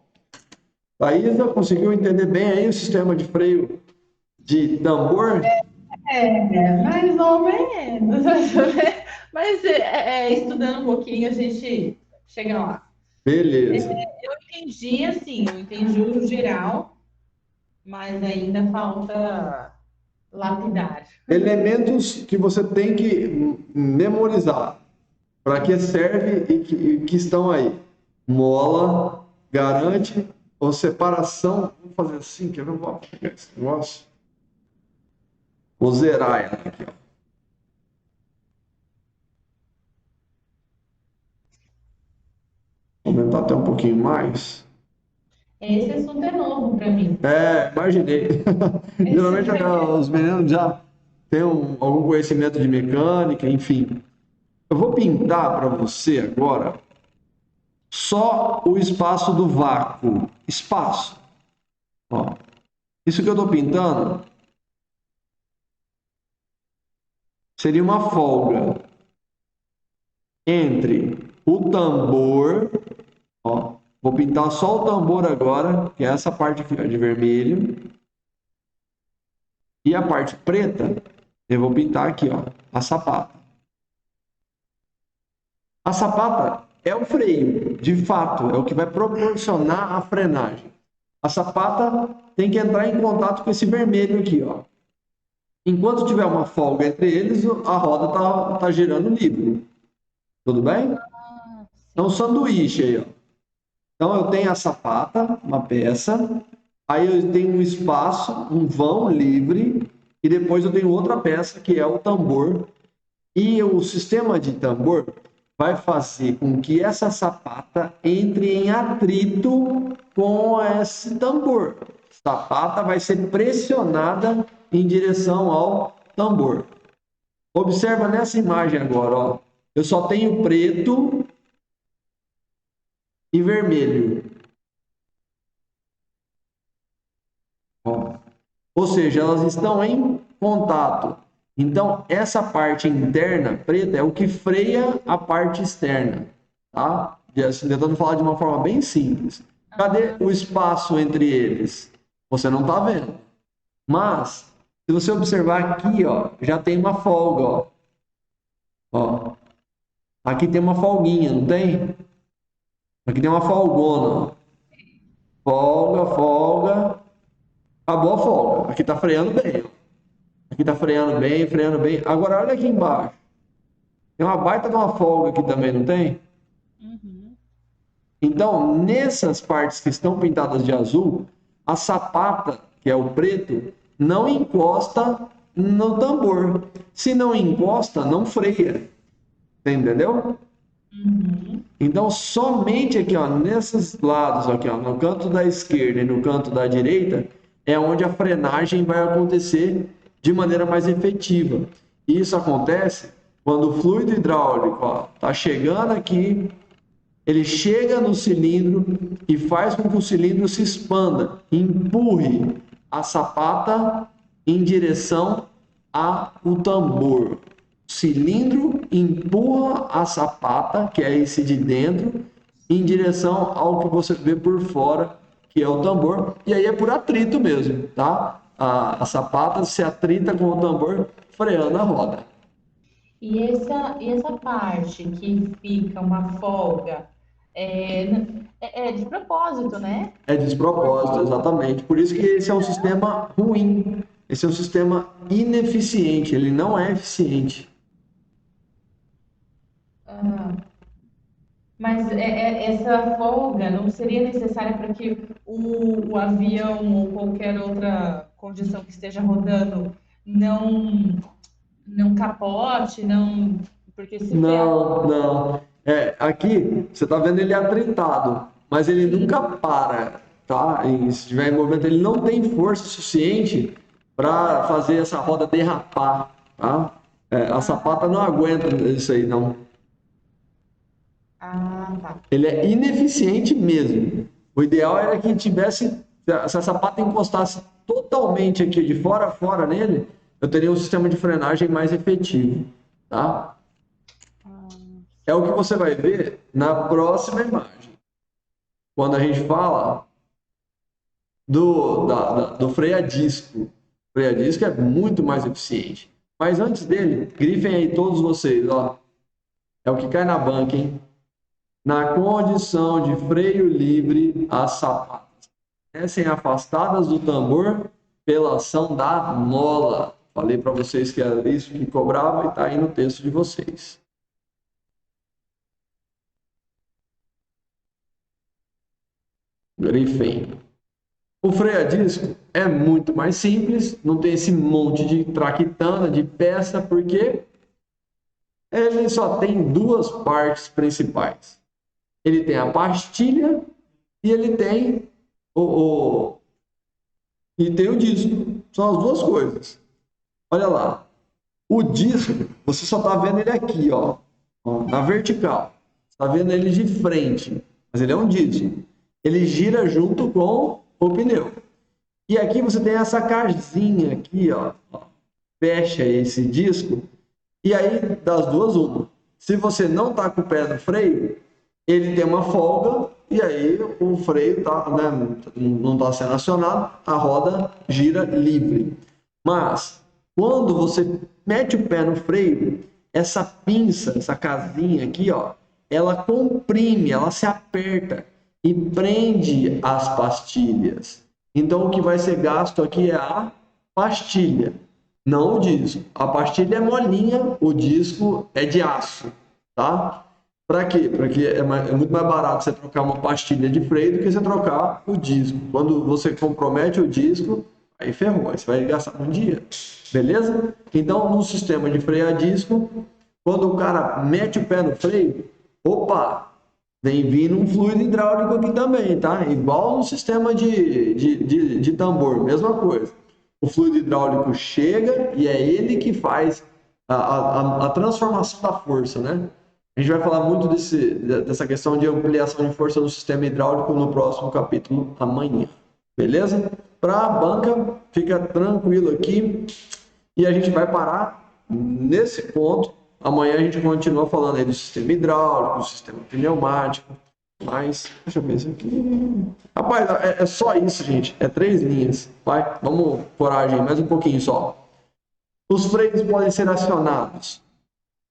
Speaker 1: Thaisa, conseguiu entender bem aí o sistema de freio de tambor?
Speaker 2: Mais ou menos. Mas estudando um pouquinho, a gente chega lá.
Speaker 1: Beleza.
Speaker 2: Eu entendi, assim, eu entendi o geral, mas ainda falta lapidar.
Speaker 1: Elementos que você tem que memorizar. Para que serve e que estão aí? Mola, garante ou separação. Vamos fazer assim, quer ver? Vou pegar esse negócio. Vou zerar ela aqui, ó. Vou aumentar até um pouquinho mais.
Speaker 2: Esse assunto é novo para mim.
Speaker 1: Imaginei. Geralmente os meninos já têm algum conhecimento de mecânica, enfim. Eu vou pintar para você agora só o espaço do vácuo. Espaço. Ó. Isso que eu estou pintando seria uma folga entre o tambor. Ó, vou pintar só o tambor agora, que é essa parte aqui ó, de vermelho. E a parte preta, eu vou pintar aqui, ó, a sapata. A sapata é o freio, de fato, é o que vai proporcionar a frenagem. A sapata tem que entrar em contato com esse vermelho aqui, ó. Enquanto tiver uma folga entre eles, a roda tá girando livre. Tudo bem? Então, sanduíche aí, ó. Então, eu tenho a sapata, uma peça, aí eu tenho um espaço, um vão livre, e depois eu tenho outra peça, que é o tambor. E o sistema de tambor vai fazer com que essa sapata entre em atrito com esse tambor. A sapata vai ser pressionada em direção ao tambor. Observa nessa imagem agora, ó. Eu só tenho preto e vermelho. Ó. Ou seja, elas estão em contato. Então, essa parte interna preta é o que freia a parte externa, tá? Tentando falar de uma forma bem simples. Cadê o espaço entre eles? Você não está vendo. Mas, se você observar aqui, ó, já tem uma folga, ó. Ó. Aqui tem uma folguinha, não tem? Aqui tem uma folgona. Folga, folga. Acabou a folga. Aqui está freando bem, ó. Aqui tá freando bem, freando bem. Agora, olha aqui embaixo. Tem uma baita de uma folga aqui também, não tem?
Speaker 2: Uhum.
Speaker 1: Então, nessas partes que estão pintadas de azul, a sapata, que é o preto, não encosta no tambor. Se não encosta, não freia. Você entendeu?
Speaker 2: Uhum.
Speaker 1: Então, somente aqui, ó, nesses lados, aqui, ó, no canto da esquerda e no canto da direita, é onde a frenagem vai acontecer de maneira mais efetiva. E isso acontece quando o fluido hidráulico está chegando aqui, ele chega no cilindro e faz com que o cilindro se expanda, empurre a sapata em direção ao tambor. O cilindro empurra a sapata, que é esse de dentro, em direção ao que você vê por fora, que é o tambor, e aí é por atrito mesmo, tá? A sapata se atrita com o tambor, freando a roda.
Speaker 2: E essa parte que fica uma folga é de propósito, né?
Speaker 1: É despropósito, exatamente. Por isso que esse é um sistema ruim. Esse é um sistema ineficiente, ele não é eficiente.
Speaker 2: Mas essa folga não seria necessária para que o avião ou qualquer outra condição que esteja rodando não capote, não. Porque se
Speaker 1: Não, não. Aqui, você está vendo ele atritado, mas ele nunca para, tá? E se estiver em movimento, ele não tem força suficiente para fazer essa roda derrapar, tá? A sapata não aguenta isso aí, não.
Speaker 2: Ah, tá.
Speaker 1: Ele é ineficiente mesmo. O ideal era que tivesse, se a sapata encostasse totalmente aqui de fora a fora nele, eu teria um sistema de frenagem mais efetivo, tá? É o que você vai ver na próxima imagem. Quando a gente fala do freio a disco. O freio a disco é muito mais eficiente. Mas antes dele, grifem aí todos vocês, ó. É o que cai na banca, hein? Na condição de freio livre, as sapatas permanecem afastadas do tambor pela ação da mola. Falei para vocês que era isso que cobrava e está aí no texto de vocês. Grifem. O freio a disco é muito mais simples, não tem esse monte de traquitana, de peça, porque ele só tem duas partes principais. Ele tem a pastilha e ele tem o disco. São as duas coisas. Olha lá. O disco, você só está vendo ele aqui, ó, na vertical. Está vendo ele de frente, mas ele é um disco. Ele gira junto com o pneu. E aqui você tem essa casinha aqui, ó, fecha esse disco. E aí, das duas, uma. Se você não está com o pé no freio, ele tem uma folga e aí o freio não está sendo acionado, a roda gira livre. Mas, quando você mete o pé no freio, essa pinça, essa casinha aqui, ó, ela comprime, ela se aperta e prende as pastilhas. Então, o que vai ser gasto aqui é a pastilha, não o disco. A pastilha é molinha, o disco é de aço, tá? Para quê? Porque é muito mais barato você trocar uma pastilha de freio do que você trocar o disco. Quando você compromete o disco, aí ferrou, aí você vai gastar um dia. Beleza? Então, no sistema de freio a disco, quando o cara mete o pé no freio, opa, vem vindo um fluido hidráulico aqui também, tá? Igual no sistema de tambor, mesma coisa. O fluido hidráulico chega e é ele que faz a transformação da força, né? A gente vai falar muito dessa questão de ampliação de força do sistema hidráulico no próximo capítulo amanhã. Beleza? Para a banca, fica tranquilo aqui. E a gente vai parar nesse ponto. Amanhã a gente continua falando aí do sistema hidráulico, do sistema pneumático. Mas, deixa eu ver isso aqui. Rapaz, é só isso, gente. É 3 linhas. Vai, vamos coragem, mais um pouquinho só. Os freios podem ser acionados.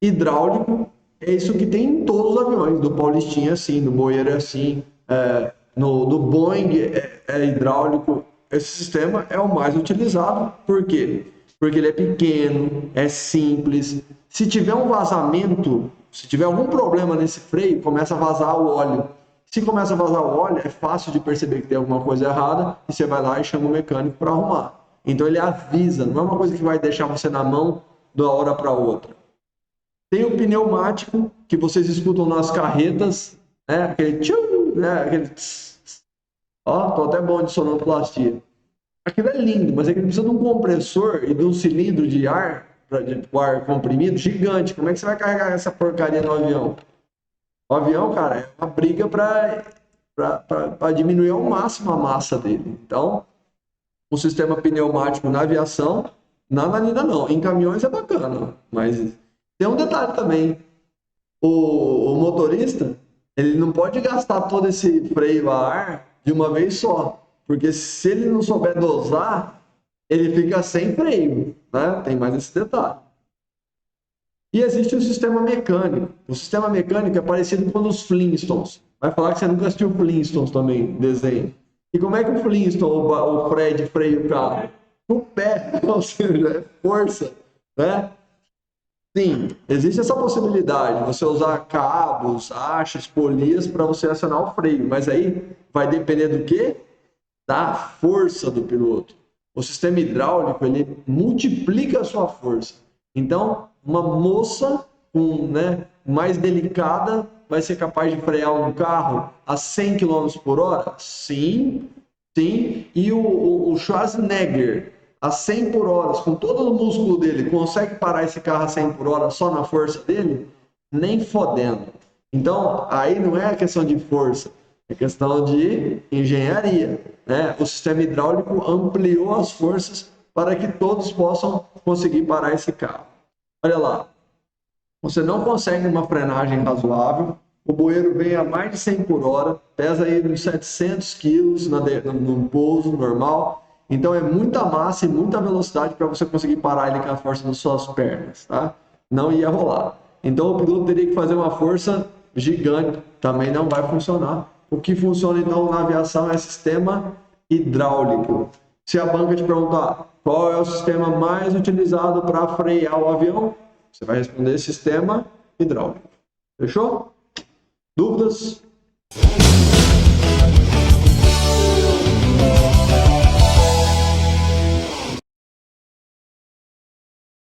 Speaker 1: Hidráulico, é isso que tem em todos os aviões. Do Paulistinha é assim, do Boeiro é assim, do Boeing é hidráulico. Esse sistema é o mais utilizado. Por quê? Porque ele é pequeno, é simples. Se tiver um vazamento, se tiver algum problema nesse freio, começa a vazar o óleo. Se começa a vazar o óleo, é fácil de perceber que tem alguma coisa errada e você vai lá e chama o mecânico para arrumar. Então ele avisa, não é uma coisa que vai deixar você na mão de uma hora para outra. Tem o pneumático, que vocês escutam nas carretas, né? Aquele tchum, né? Aquele tss, tss. Ó, tô até bom de sonoplastia. Aquilo é lindo, mas é que ele precisa de um compressor e de um cilindro de ar, o ar comprimido, gigante. Como é que você vai carregar essa porcaria no avião? O avião, cara, é uma briga para diminuir ao máximo a massa dele. Então, o sistema pneumático na aviação, nada ainda não. Em caminhões é bacana, mas tem um detalhe também. O motorista, ele não pode gastar todo esse freio a ar de uma vez só, porque se ele não souber dosar, ele fica sem freio, né? Tem mais esse detalhe. E existe o sistema mecânico. O sistema mecânico é parecido com o dos Flintstones. Vai falar que você nunca assistiu Flintstones também, desenho. E como é que o Flintstone, o Fred, freia o carro? O pé, ou seja, é força, né? Sim, existe essa possibilidade, você usar cabos, achas, polias para você acionar o freio, mas aí vai depender do quê? da força do piloto. O sistema hidráulico, ele multiplica a sua força. Então, uma moça mais delicada vai ser capaz de frear um carro a 100 km por hora? Sim, sim. E o Schwarzenegger, a 100 por hora, com todo o músculo dele, consegue parar esse carro a 100 por hora só na força dele? Nem fodendo. Então, aí não é a questão de força, é questão de engenharia, né? O sistema hidráulico ampliou as forças para que todos possam conseguir parar esse carro. Olha lá, você não consegue uma frenagem razoável, o bueiro vem a mais de 100 por hora, pesa aí uns 700 quilos no pouso normal, então é muita massa e muita velocidade para você conseguir parar ele com a força das suas pernas, tá? Não ia rolar. Então o piloto teria que fazer uma força gigante, também não vai funcionar. O que funciona então na aviação é sistema hidráulico. Se a banca te perguntar qual é o sistema mais utilizado para frear o avião, você vai responder sistema hidráulico. Fechou? Dúvidas?